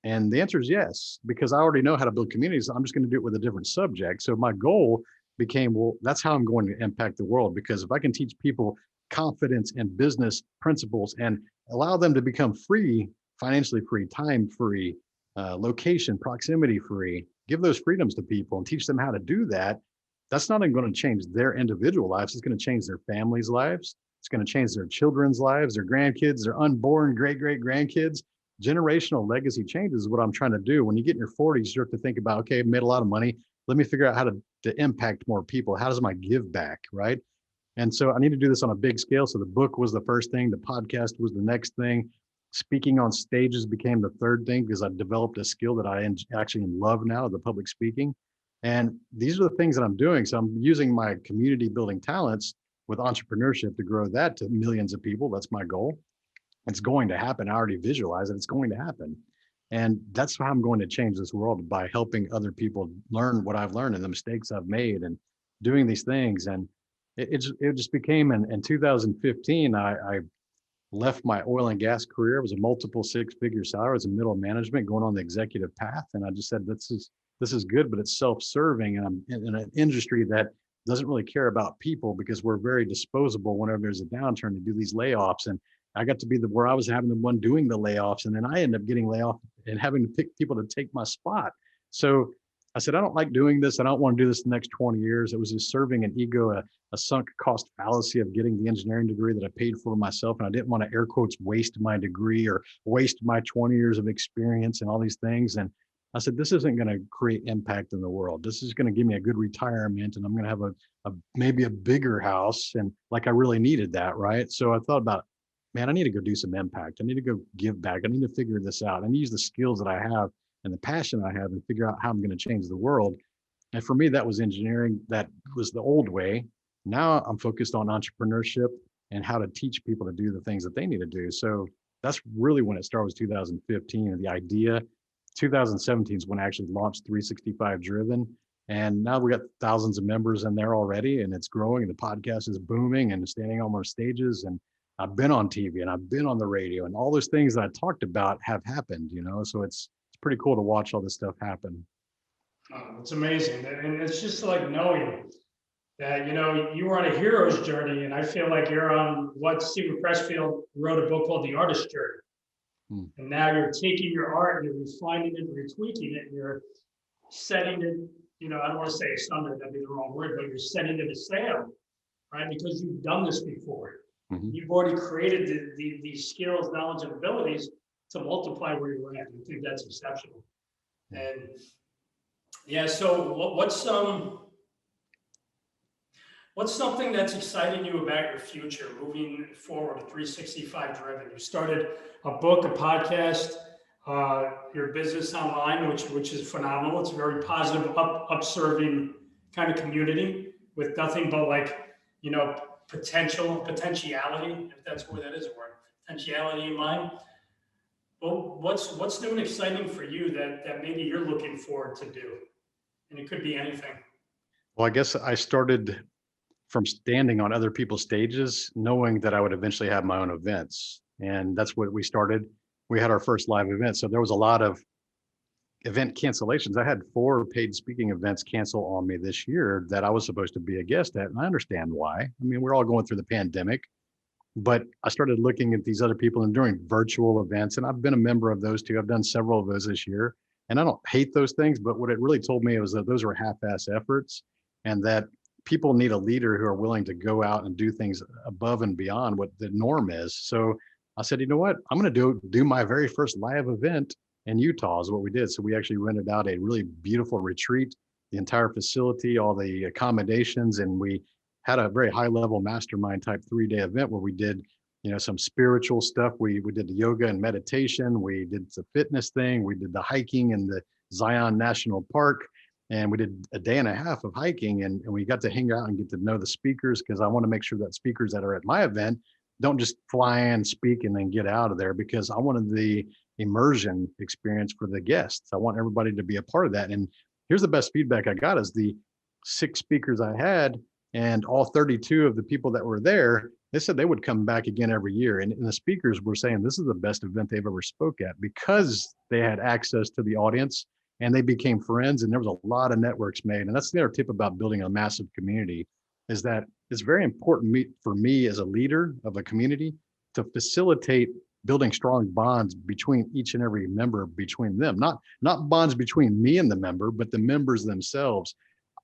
And the answer is yes, because I already know how to build communities. I'm just going to do it with a different subject. So my goal became, well, that's how I'm going to impact the world. Because if I can teach people confidence and business principles and allow them to become free, financially free, time free, location, proximity free, give those freedoms to people and teach them how to do that, that's not only going to change their individual lives, it's going to change their families' lives. It's going to change their children's lives, their grandkids, their unborn great grandkids. Generational legacy changes is what I'm trying to do. When you get in your 40s, you start to think about, okay, I've made a lot of money. Let me figure out how to impact more people. How does my give back, right? And so I need to do this on a big scale. So the book was the first thing. The podcast was the next thing. Speaking on stages became the third thing because I developed a skill that I actually love now, the public speaking. And these are the things that I'm doing. So I'm using my community building talents with entrepreneurship to grow that to millions of people. That's my goal. It's going to happen. I already visualize it. It's going to happen. And that's how I'm going to change this world, by helping other people learn what I've learned and the mistakes I've made and doing these things. And it just became in 2015, I left my oil and gas career. It was a multiple six-figure salary. I was in middle management going on the executive path. And I just said, this is good, but it's self-serving. And I'm in an industry that doesn't really care about people because we're very disposable whenever there's a downturn to do these layoffs. And I got to be where I was having the one doing the layoffs. And then I ended up getting laid off and having to pick people to take my spot. So I said, I don't like doing this. I don't want to do this the next 20 years. It was just serving an ego, a sunk cost fallacy of getting the engineering degree that I paid for myself. And I didn't want to air quotes waste my degree or waste my 20 years of experience and all these things. And I said, this isn't going to create impact in the world. This is going to give me a good retirement and I'm going to have maybe a bigger house. And like, I really needed that. Right. So I thought about, man, I need to go do some impact. I need to go give back. I need to figure this out. I need to use the skills that I have and the passion I have and figure out how I'm going to change the world. And for me, that was engineering. That was the old way. Now I'm focused on entrepreneurship and how to teach people to do the things that they need to do. So that's really when it started, was 2015. And the idea, 2017 is when I actually launched 365 Driven. And now we got thousands of members in there already, and it's growing. And the podcast is booming and standing on more stages. And I've been on TV and I've been on the radio, and all those things that I talked about have happened, so it's pretty cool to watch all this stuff happen. Oh, it's amazing. And it's just like knowing that, you were on a hero's journey, and I feel like you're on what Stephen Pressfield wrote a book called The Artist's Journey. And now you're taking your art and you're refining it, you're tweaking it, you're setting it, I don't want to say asunder, that'd be the wrong word, but you're setting it sail, right? Because you've done this before. Mm-hmm. You've already created these skills, knowledge, and abilities to multiply where you're at. I think that's exceptional. And yeah, so what's something that's exciting you about your future moving forward at 365 Driven? You started a book, a podcast, your business online, which is phenomenal. It's a very positive, upserving kind of community with nothing but potentiality, if that's where that is a word, potentiality in mind. Well, what's new and exciting for you that maybe you're looking forward to do? And it could be anything. Well, I guess I started from standing on other people's stages, knowing that I would eventually have my own events. And that's what we started. We had our first live event. So there was a lot of event cancellations. I had 4 paid speaking events cancel on me this year that I was supposed to be a guest at. And I understand why. I mean, we're all going through the pandemic, but I started looking at these other people and doing virtual events. And I've been a member of those too. I've done several of those this year. And I don't hate those things, but what it really told me was that those were half-ass efforts, and that people need a leader who are willing to go out and do things above and beyond what the norm is. So I said, you know what? I'm going to do my very first live event in Utah is what we did. So we actually rented out a really beautiful retreat, the entire facility, all the accommodations, and we had a very high level mastermind type 3-day event where we did, some spiritual stuff. We did the yoga and meditation. We did the fitness thing. We did the hiking in the Zion National Park. And we did a day and a half of hiking, and we got to hang out and get to know the speakers, because I want to make sure that speakers that are at my event don't just fly in, speak, and then get out of there, because I wanted the immersion experience for the guests. I want everybody to be a part of that. And here's the best feedback I got is the 6 speakers I had, and all 32 of the people that were there, they said they would come back again every year. And the speakers were saying this is the best event they've ever spoke at, because they had access to the audience and they became friends, and there was a lot of networks made. And that's the other tip about building a massive community, is that it's very important for me as a leader of a community to facilitate building strong bonds between each and every member, between them, not bonds between me and the member, but the members themselves.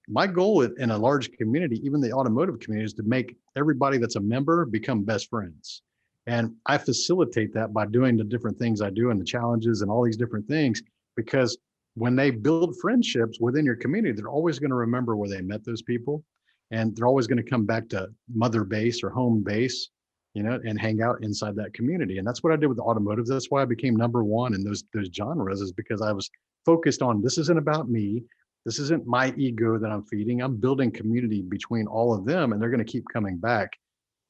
My goal in a large community, even the automotive community, is to make everybody that's a member become best friends. And I facilitate that by doing the different things I do and the challenges and all these different things, because when they build friendships within your community, they're always going to remember where they met those people. And they're always going to come back to mother base or home base, and hang out inside that community. And that's what I did with the automotive. That's why I became #1 in those genres, is because I was focused on, this isn't about me. This isn't my ego that I'm feeding. I'm building community between all of them, and they're going to keep coming back.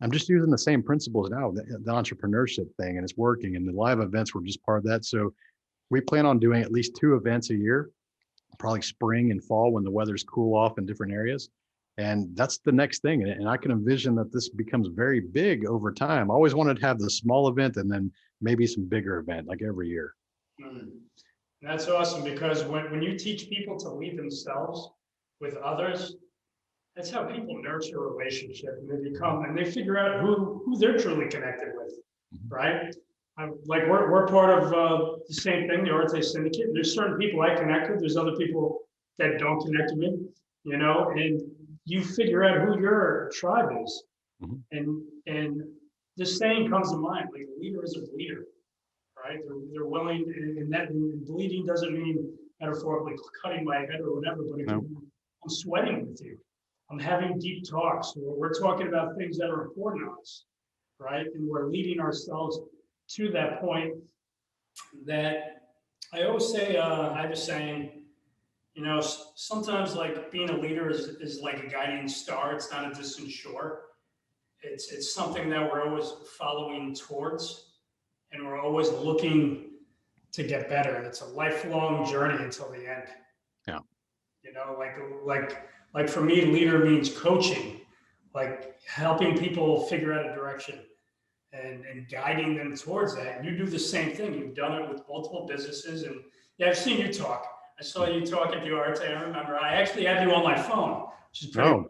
I'm just using the same principles now, the entrepreneurship thing, and it's working. And the live events were just part of that. So we plan on doing at least 2 events a year, probably spring and fall when the weather's cool off in different areas. And that's the next thing. And I can envision that this becomes very big over time. I always wanted to have the small event and then maybe some bigger event, like every year. Mm. That's awesome, because when you teach people to lead themselves with others, that's how people nurture a relationship, and they figure out who they're truly connected with, right? Like we're part of the same thing, the Aretesyndicate. There's certain people I connect with. There's other people that don't connect with me, and you figure out who your tribe is. Mm-hmm. And this saying comes to mind, like, a leader is a bleeder, right? They're willing, and bleeding doesn't mean metaphorically cutting my head or whatever, but I'm sweating with you. I'm having deep talks. We're talking about things that are important to us, right? And we're leading ourselves to that point that I always say, I have a saying, sometimes, like, being a leader is like a guiding star. It's not a distant shore. It's something that we're always following towards, and we're always looking to get better. And it's a lifelong journey until the end. Yeah. Like for me, leader means coaching, like helping people figure out a direction and guiding them towards that. And you do the same thing. You've done it with multiple businesses. And yeah, I've seen you talk. I saw you talk at the Arte. I remember. I actually have you on my phone, which is pretty cool.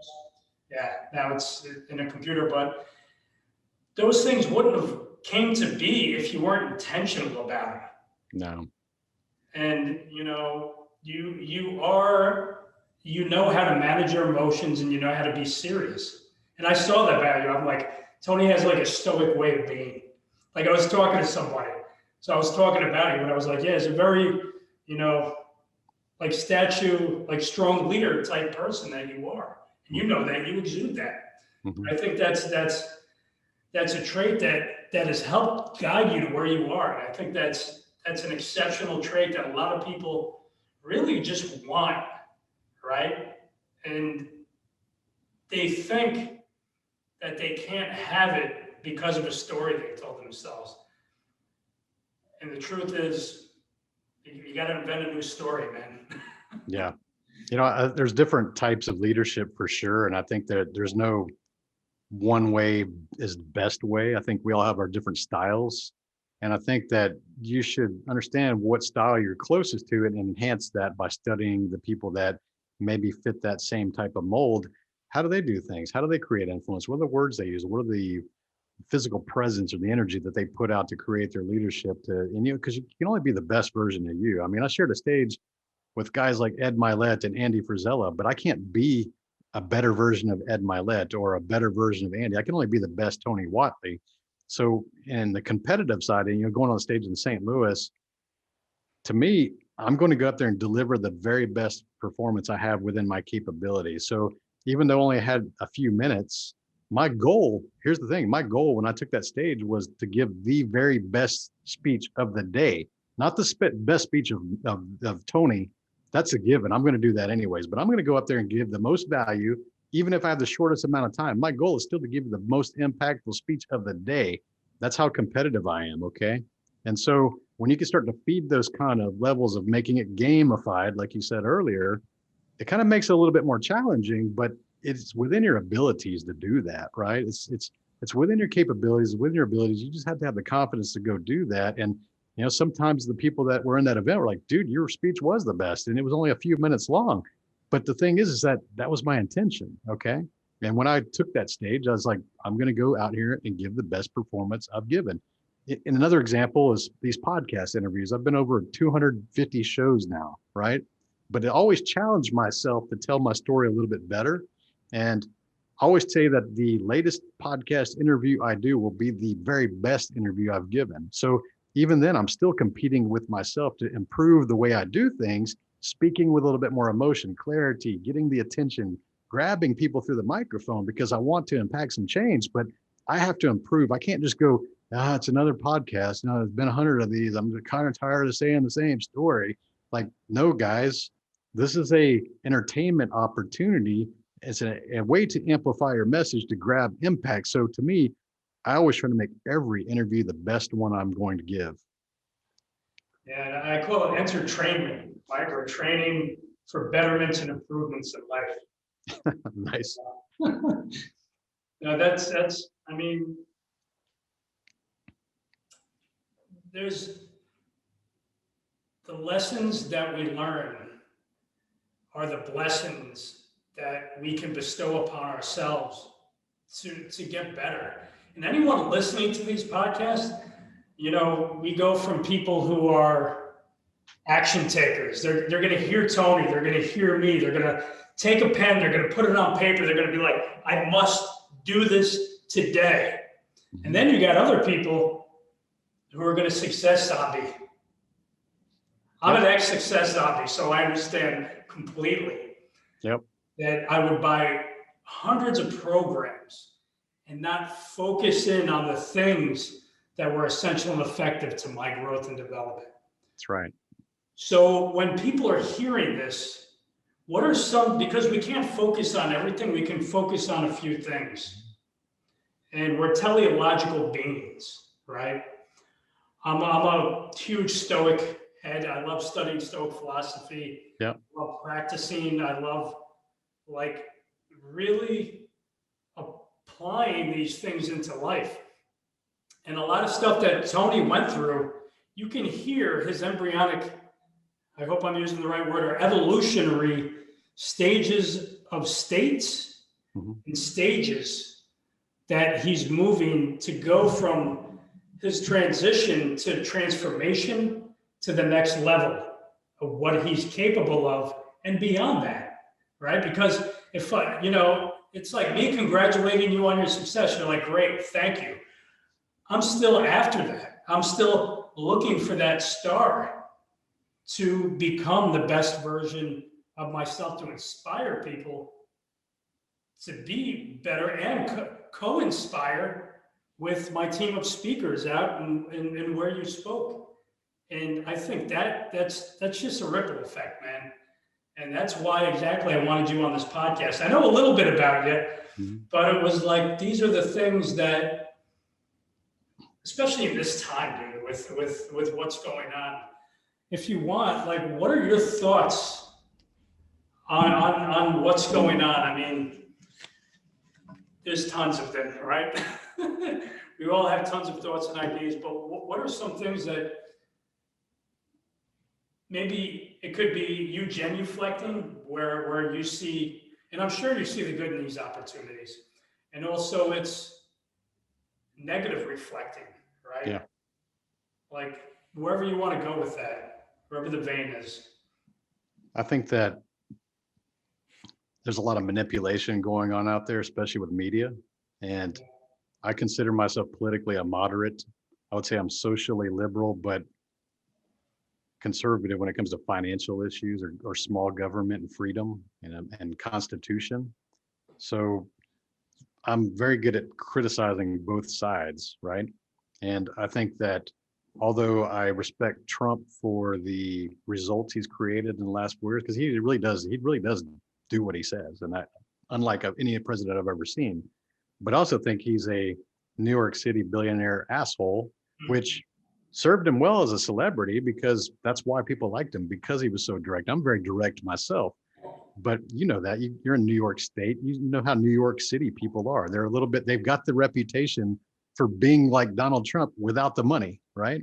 Yeah, now it's in a computer, but those things wouldn't have came to be if you weren't intentional about it. No. And you know how to manage your emotions, and you know how to be serious. And I saw that value. I'm like, Tony has like a stoic way of being. Like, I was talking to somebody, so I was talking about it, but I was like, yeah, it's a very, like statue, like strong leader type person that you are. And you know that, you exude that. Mm-hmm. I think that's a trait that has helped guide you to where you are. And I think that's an exceptional trait that a lot of people really just want, right? And they think that they can't have it because of a story they told themselves. And the truth is, you got to invent a new story, man. Yeah. There's different types of leadership for sure. And I think that there's no one way is the best way. I think we all have our different styles. And I think that you should understand what style you're closest to and enhance that by studying the people that maybe fit that same type of mold. How do they do things? How do they create influence? What are the words they use? What are the physical presence or the energy that they put out to create their leadership because you can only be the best version of you. I mean, I shared a stage with guys like Ed Mylett and Andy Frisella, but I can't be a better version of Ed Mylett or a better version of Andy. I can only be the best Tony Whatley. So in the competitive side, and going on stage in St. Louis, to me, I'm going to go up there and deliver the very best performance I have within my capabilities. So even though I only had a few minutes, my goal, here's the thing, my goal when I took that stage was to give the very best speech of the day, not the best speech of Tony. That's a given. I'm going to do that anyways, but I'm going to go up there and give the most value, even if I have the shortest amount of time. My goal is still to give you the most impactful speech of the day. That's how competitive I am. Okay. And so when you can start to feed those kind of levels of making it gamified, like you said earlier, it kind of makes it a little bit more challenging, but it's within your abilities to do that, right? It's within your capabilities, within your abilities. You just have to have the confidence to go do that. And sometimes the people that were in that event were like, dude, your speech was the best. And it was only a few minutes long. But the thing is that was my intention. Okay. And when I took that stage, I was like, I'm going to go out here and give the best performance I've given. And another example is these podcast interviews. I've been over 250 shows now, right? But I always challenge myself to tell my story a little bit better. And I always say that the latest podcast interview I do will be the very best interview I've given. So even then, I'm still competing with myself to improve the way I do things, speaking with a little bit more emotion, clarity, getting the attention, grabbing people through the microphone because I want to impact some change, but I have to improve. I can't just go, it's another podcast. There's been 100 of these. I'm kind of tired of saying the same story. Like, no, guys, this is a entertainment opportunity. It's a way to amplify your message to grab impact. So to me, I always try to make every interview the best one I'm going to give. And I call it entertainment, right? We're training for betterments and improvements in life. Nice. That's, I mean, there's the lessons that we learn are the blessings that we can bestow upon ourselves to get better. And anyone listening to these podcasts, we go from people who are action takers. They're going to hear Tony. They're going to hear me. They're going to take a pen. They're going to put it on paper. They're going to be like, I must do this today. And then you got other people who are going to success zombie. I'm an ex-success zombie, so I understand completely that I would buy hundreds of programs and not focus in on the things that were essential and effective to my growth and development. That's right. So when people are hearing this, what are some, because we can't focus on everything, we can focus on a few things. And we're teleological beings, right? I'm a huge Stoic head. I love studying Stoic philosophy. Yeah. I love practicing. I love really applying these things into life. And a lot of stuff that Tony went through, you can hear his embryonic, I hope I'm using the right word, or evolutionary stages of states and stages that he's moving to go from his transition to transformation to the next level of what he's capable of and beyond that, right? Because if, it's like me congratulating you on your success. You're like, great, thank you. I'm still after that. I'm still looking for that star to become the best version of myself, to inspire people to be better and co-inspire with my team of speakers out and where you spoke. And I think that's just a ripple effect, man. And that's why exactly I wanted you on this podcast. I know a little bit about you, but it was like, these are the things that, especially in this time, dude, with what's going on. If you want, like, what are your thoughts on what's going on? I mean, there's tons of them, right? We all have tons of thoughts and ideas, but what are some things that maybe it could be you genuflecting where you see, and I'm sure you see the good in these opportunities, and also it's negative reflecting, right? Yeah. Like wherever you want to go with that, wherever the vein is. I think that there's a lot of manipulation going on out there, especially with media. And I consider myself politically a moderate. I would say I'm socially liberal, but conservative when it comes to financial issues or small government and freedom and constitution. So I'm very good at criticizing both sides, right? And I think that although I respect Trump for the results he's created in the last 4 years, because he really does do what he says, and that unlike any president I've ever seen. But I also think he's a New York City billionaire asshole, which served him well as a celebrity because that's why people liked him, because he was so direct. I'm very direct myself. But you know that you're in New York State, you know how New York City people are. They're a little bit, they've got the reputation for being like Donald Trump without the money, right?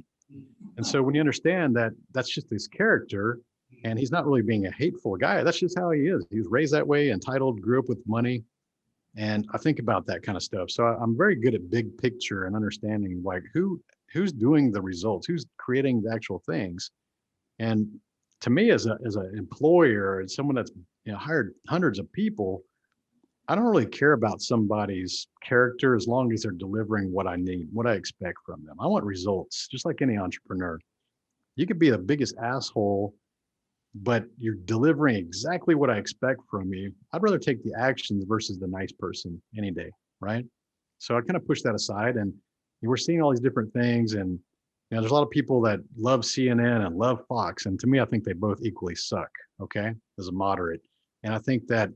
And so when you understand that that's just his character and he's not really being a hateful guy, that's just how he is. He was raised that way, entitled, grew up with money. And I think about that kind of stuff. So I'm very good at big picture and understanding like who's doing the results, who's creating the actual things. And to me, as an employer and someone that's hired hundreds of people, I don't really care about somebody's character as long as they're delivering what I need, what I expect from them. I want results, just like any entrepreneur. You could be the biggest asshole, but you're delivering exactly what I expect from you. I'd rather take the actions versus the nice person any day, right? So I kind of push that aside, and we're seeing all these different things, and there's a lot of people that love CNN and love Fox, and to me, I think they both equally suck. Okay, as a moderate, and I think that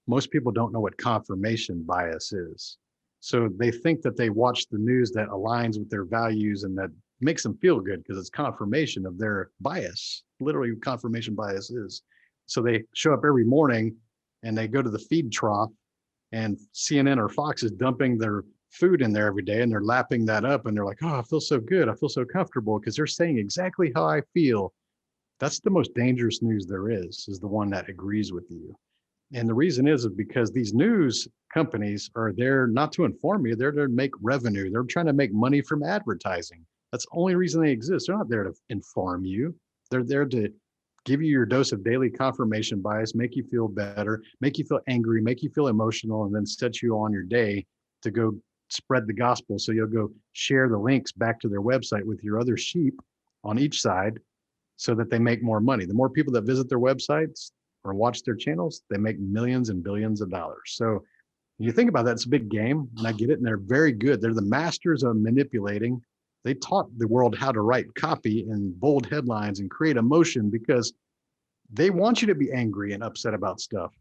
most people don't know what confirmation bias is. So they think that they watch the news that aligns with their values and that makes them feel good because it's confirmation of their bias. Literally, confirmation bias is. So they show up every morning and they go to the feed trough, and CNN or Fox is dumping their food in there every day, and they're lapping that up, and they're like, oh, I feel so good. I feel so comfortable because they're saying exactly how I feel. That's the most dangerous news there is the one that agrees with you. And the reason is because these news companies are there not to inform you. They're there to make revenue. They're trying to make money from advertising. That's the only reason they exist. They're not there to inform you. They're there to give you your dose of daily confirmation bias, make you feel better, make you feel angry, make you feel emotional, and then set you on your day to go spread the gospel. So you'll go share the links back to their website with your other sheep on each side so that they make more money. The more people that visit their websites or watch their channels, they make millions and billions of dollars. So when you think about that, it's a big game, and I get it, and they're very good. They're the masters of manipulating. They taught the world how to write copy and bold headlines and create emotion because they want you to be angry and upset about stuff.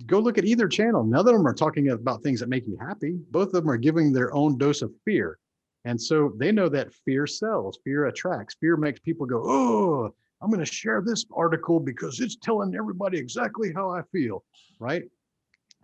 Go look at either channel. None of them are talking about things that make you happy. Both of them are giving their own dose of fear. And so they know that fear sells, fear attracts, fear makes people go, oh, I'm going to share this article because it's telling everybody exactly how I feel, right?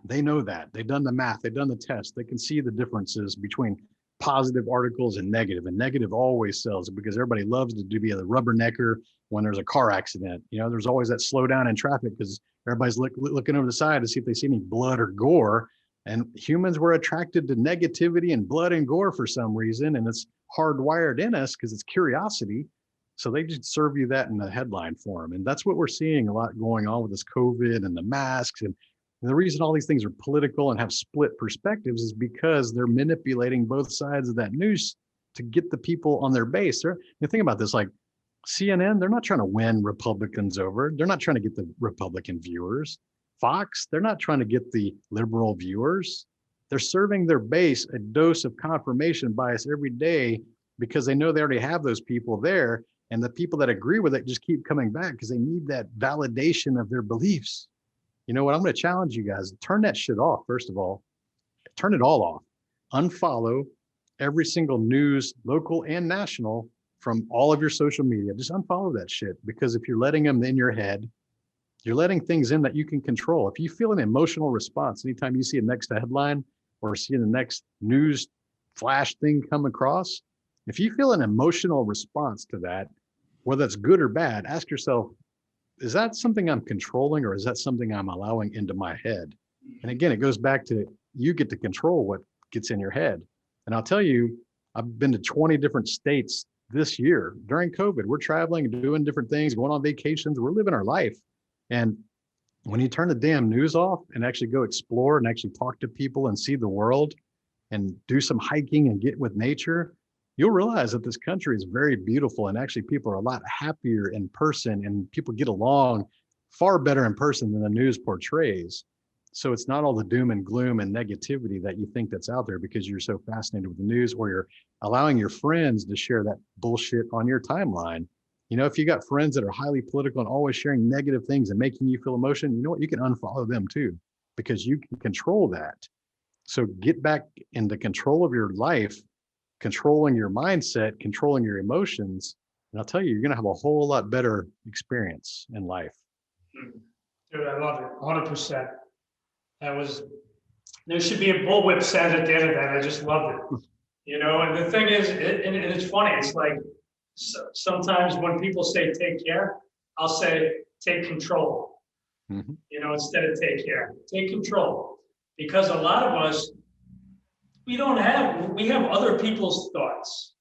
They know that. They've done the math. They've done the test. They can see the differences between positive articles and negative always sells because everybody loves to be a rubbernecker when there's a car accident. There's always that slowdown in traffic because everybody's looking over the side to see if they see any blood or gore. And humans were attracted to negativity and blood and gore for some reason. And it's hardwired in us because it's curiosity. So they just serve you that in the headline form. And that's what we're seeing a lot going on with this COVID and the masks. And the reason all these things are political and have split perspectives is because they're manipulating both sides of that news to get the people on their base. Think about this, like CNN, they're not trying to win Republicans over. They're not trying to get the Republican viewers. Fox, they're not trying to get the liberal viewers. They're serving their base a dose of confirmation bias every day because they know they already have those people there. And the people that agree with it just keep coming back because they need that validation of their beliefs. You know what? I'm going to challenge you guys. Turn that shit off, first of all. Turn it all off. Unfollow every single news, local and national, from all of your social media. Just unfollow that shit because if you're letting them in your head, you're letting things in that you can control. If you feel an emotional response, anytime you see a next headline or see the next news flash thing come across, if you feel an emotional response to that, whether it's good or bad, ask yourself, is that something I'm controlling or is that something I'm allowing into my head? And again, it goes back to you get to control what gets in your head. And I'll tell you, I've been to 20 different states this year during COVID. We're traveling and doing different things, going on vacations. We're living our life. And when you turn the damn news off and actually go explore and actually talk to people and see the world, and do some hiking and get with nature, you'll realize that this country is very beautiful, and actually people are a lot happier in person, and people get along far better in person than the news portrays. So it's not all the doom and gloom and negativity that you think that's out there because you're so fascinated with the news, or you're allowing your friends to share that bullshit on your timeline. You know, if you got friends that are highly political and always sharing negative things and making you feel emotion, you know what? You can unfollow them too, because you can control that. So get back into control of your life, controlling your mindset, controlling your emotions. And I'll tell you, you're going to have a whole lot better experience in life. Dude, I love it. 100%. There should be a bullwhip sound at the end of that. I just loved it. You know, and the thing is, and it's funny. It's like sometimes when people say take care, I'll say take control. Mm-hmm. You know, instead of take care, take control. Because a lot of us, we have other people's thoughts.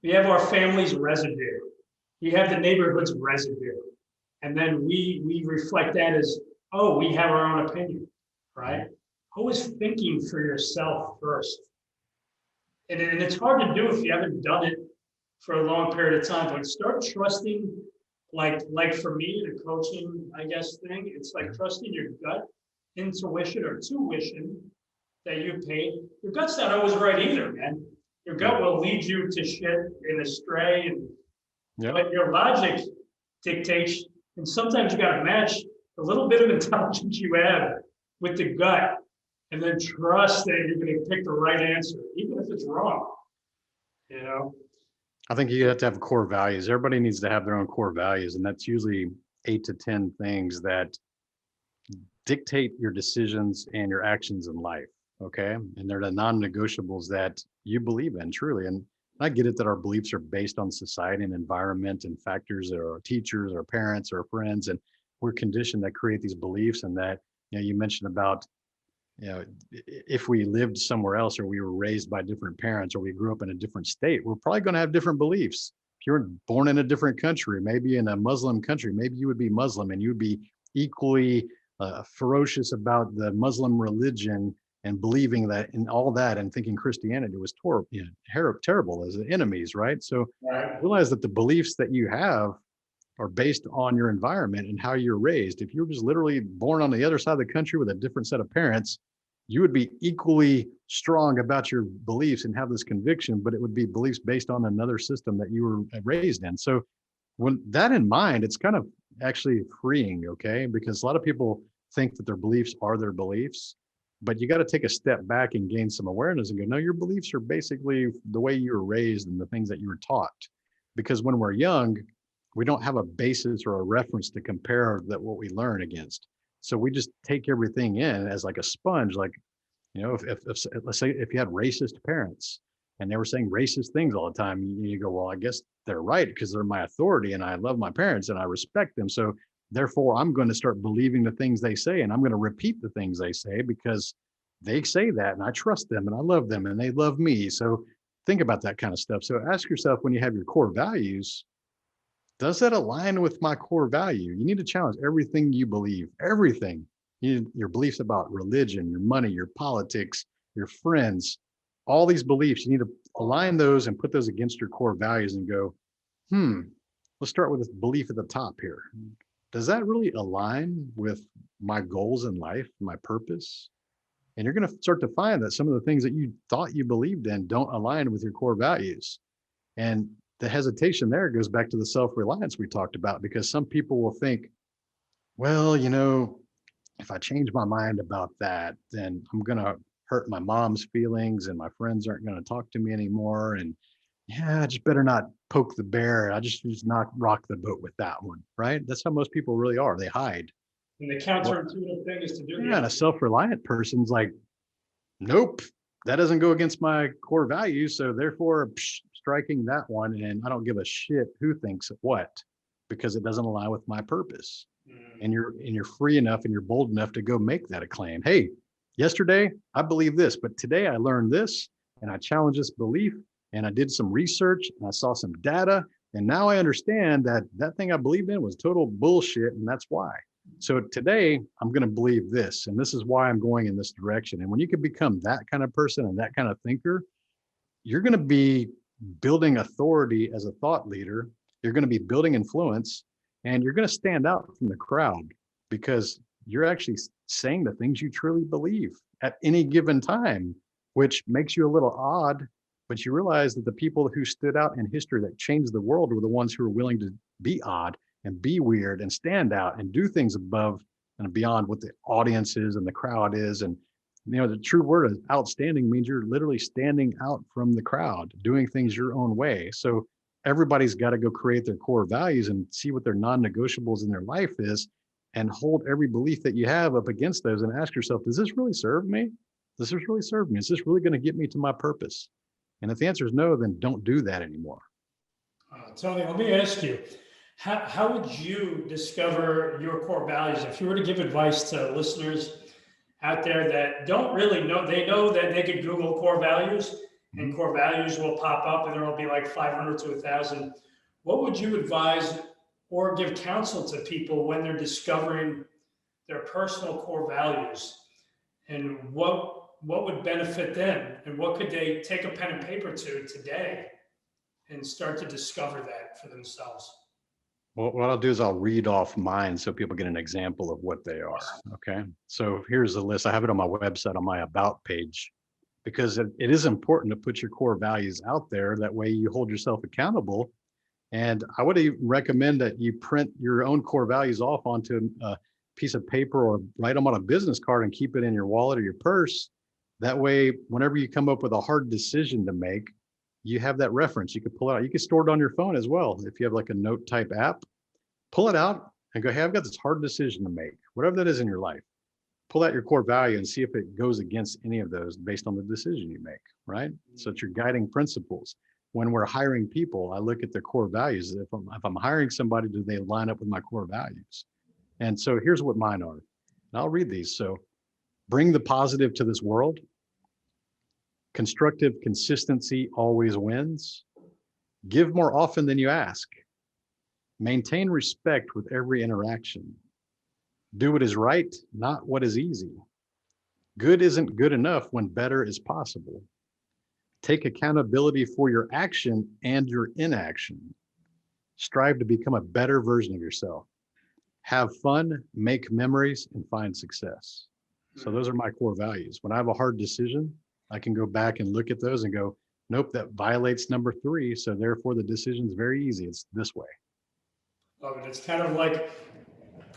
We have our family's residue. We have the neighborhood's residue. And then we reflect that as, oh, we have our own opinion, right? Always thinking for yourself first. And it's hard to do if you haven't done it for a long period of time, but start trusting, like for me, the coaching, I guess, thing, it's like trusting your gut, intuition or tuition that you paid. Your gut's not always right either, man. Your gut will lead you to shit and astray, but your logic dictates, and sometimes you got to match the little bit of intelligence you have with the gut, and then trust that you're going to pick the right answer, even if it's wrong. You know? I think you have to have core values. Everybody needs to have their own core values, and that's usually 8 to 10 things that dictate your decisions and your actions in life. Okay. And they're the non-negotiables that you believe in truly. And I get it that our beliefs are based on society and environment and factors that are our teachers, our parents, our friends, and we're conditioned that create these beliefs. And that, you know, you mentioned about, you know, if we lived somewhere else, or we were raised by different parents, or we grew up in a different state, we're probably going to have different beliefs. If you're born in a different country, maybe in a Muslim country, maybe you would be Muslim and you would be equally ferocious about the Muslim religion and believing that in all that, and thinking Christianity was terrible as enemies, right? So realize that the beliefs that you have are based on your environment and how you're raised. If you were just literally born on the other side of the country with a different set of parents, you would be equally strong about your beliefs and have this conviction, but it would be beliefs based on another system that you were raised in. So when that in mind, it's kind of actually freeing, okay? Because a lot of people think that their beliefs are their beliefs, but you got to take a step back and gain some awareness and go, no, your beliefs are basically the way you were raised and the things that you were taught. Because when we're young, we don't have a basis or a reference to compare that what we learn against. So we just take everything in as like a sponge. Like, you know, if let's say if you had racist parents and they were saying racist things all the time, you go, well, I guess they're right because they're my authority and I love my parents and I respect them. So therefore, I'm going to start believing the things they say, and I'm going to repeat the things they say because they say that, and I trust them, and I love them, and they love me. So think about that kind of stuff. So ask yourself, when you have your core values, does that align with my core value? You need to challenge everything you believe, everything. Your beliefs about religion, your money, your politics, your friends, all these beliefs, you need to align those and put those against your core values and go, let's start with this belief at the top here. Does that really align with my goals in life, my purpose? And you're going to start to find that some of the things that you thought you believed in don't align with your core values. And the hesitation there goes back to the self-reliance we talked about, because some people will think, well, you know, if I change my mind about that, then I'm going to hurt my mom's feelings and my friends aren't going to talk to me anymore. And yeah, I just better not poke the bear. I just not rock the boat with that one, right? That's how most people really are. They hide. And the counterintuitive thing is to do and a self-reliant person's like, nope, that doesn't go against my core values. So therefore, striking that one, and I don't give a shit who thinks what, because it doesn't align with my purpose. And you're free enough and you're bold enough to go make that a claim. Hey, yesterday I believe this, but today I learned this, and I challenge this belief. And I did some research and I saw some data. And now I understand that that thing I believed in was total bullshit. And that's why. So today I'm going to believe this, and this is why I'm going in this direction. And when you can become that kind of person and that kind of thinker, you're going to be building authority as a thought leader. You're going to be building influence, and you're going to stand out from the crowd because you're actually saying the things you truly believe at any given time, which makes you a little odd. But you realize that the people who stood out in history that changed the world were the ones who were willing to be odd and be weird and stand out and do things above and beyond what the audience is and the crowd is. And the true word is outstanding means you're literally standing out from the crowd, doing things your own way. So everybody's got to go create their core values and see what their non-negotiables in their life is, and hold every belief that you have up against those and ask yourself, does this really serve me? Does this really serve me? Is this really going to get me to my purpose? And if the answer is no, then don't do that anymore. Tony, let me ask you, how would you discover your core values? If you were to give advice to listeners out there that don't really know, they know that they could Google core values and core values will pop up and there will be like 500 to 1,000. What would you advise or give counsel to people when they're discovering their personal core values, and what would benefit them, and what could they take a pen and paper to today and start to discover that for themselves? Well, what I'll do is I'll read off mine so people get an example of what they are. Okay. So here's the list. I have it on my website on my about page, because it is important to put your core values out there. That way you hold yourself accountable. And I would recommend that you print your own core values off onto a piece of paper or write them on a business card and keep it in your wallet or your purse. That way, whenever you come up with a hard decision to make, you have that reference. You can pull it out. You can store it on your phone as well. If you have like a note type app, pull it out and go, hey, I've got this hard decision to make, whatever that is in your life. Pull out your core value and see if it goes against any of those based on the decision you make, right? So it's your guiding principles. When we're hiring people, I look at their core values. If I'm hiring somebody, do they line up with my core values? And so here's what mine are. And I'll read these. So bring the positive to this world. Constructive consistency always wins. Give more often than you ask. Maintain respect with every interaction. Do what is right, not what is easy. Good isn't good enough when better is possible. Take accountability for your action and your inaction. Strive to become a better version of yourself. Have fun, make memories, and find success. So those are my core values. When I have a hard decision, I can go back and look at those and go, nope, that violates number 3. So therefore the decision is very easy. It's this way. Love it. It's kind of like,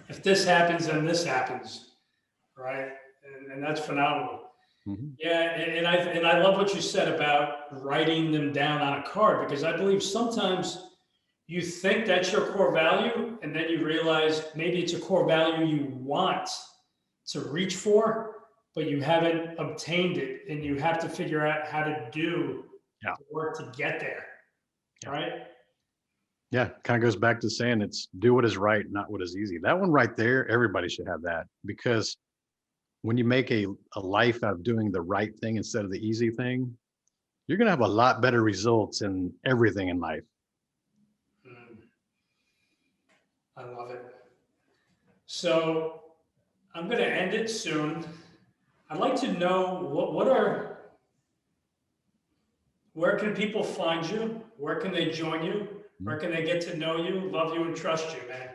if this happens, then this happens, right? And that's phenomenal. Mm-hmm. Yeah, and I love what you said about writing them down on a card, because I believe sometimes you think that's your core value, and then you realize maybe it's a core value you want to reach for, but you haven't obtained it, and you have to figure out how to do the work to get there, right? Yeah, kind of goes back to saying it's do what is right, not what is easy. That one right there, everybody should have that, because when you make a life out of doing the right thing instead of the easy thing, you're going to have a lot better results in everything in life. I love it. So I'm going to end it soon. I'd like to know where can people find you? Where can they join you? Where can they get to know you, love you, and trust you, man?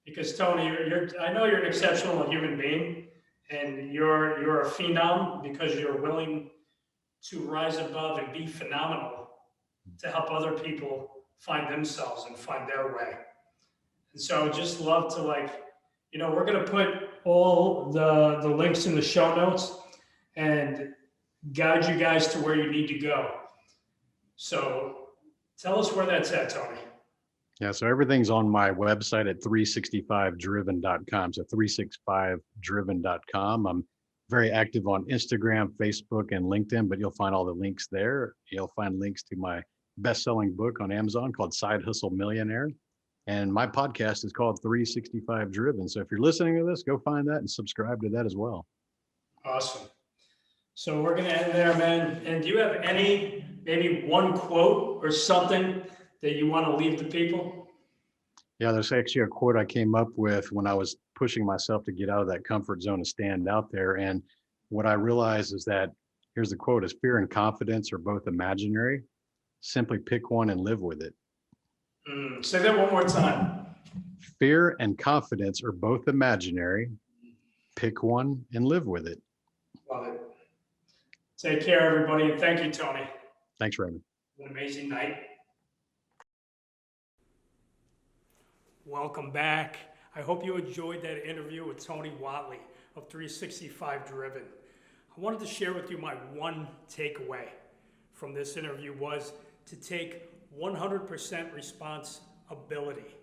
Because Tony, I know you're an exceptional human being, and you're a phenom because you're willing to rise above and be phenomenal to help other people find themselves and find their way. And so just love to we're going to put all the links in the show notes and guide you guys to where you need to go. So tell us where that's at, Tony. Yeah, so everything's on my website at 365driven.com. So 365driven.com. I'm very active on Instagram, Facebook, and LinkedIn, but you'll find all the links there. You'll find links to my best-selling book on Amazon called Side Hustle Millionaire. And my podcast is called 365 Driven. So if you're listening to this, go find that and subscribe to that as well. Awesome. So we're going to end there, man. And do you have maybe one quote or something that you want to leave the people? Yeah, there's actually a quote I came up with when I was pushing myself to get out of that comfort zone and stand out there. And what I realized is that here's the quote: is fear and confidence are both imaginary. Simply pick one and live with it. Say that one more time. Fear and confidence are both imaginary. Pick one and live with it. Love it. Take care, everybody, and thank you, Tony. Thanks, Raymond. An amazing night. Welcome back. I hope you enjoyed that interview with Tony Whatley of 365 Driven. I wanted to share with you my one takeaway from this interview was to take 100% responsibility.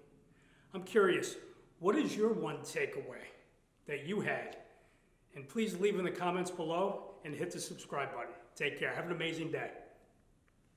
I'm curious, what is your one takeaway that you had? And please leave in the comments below and hit the subscribe button. Take care. Have an amazing day.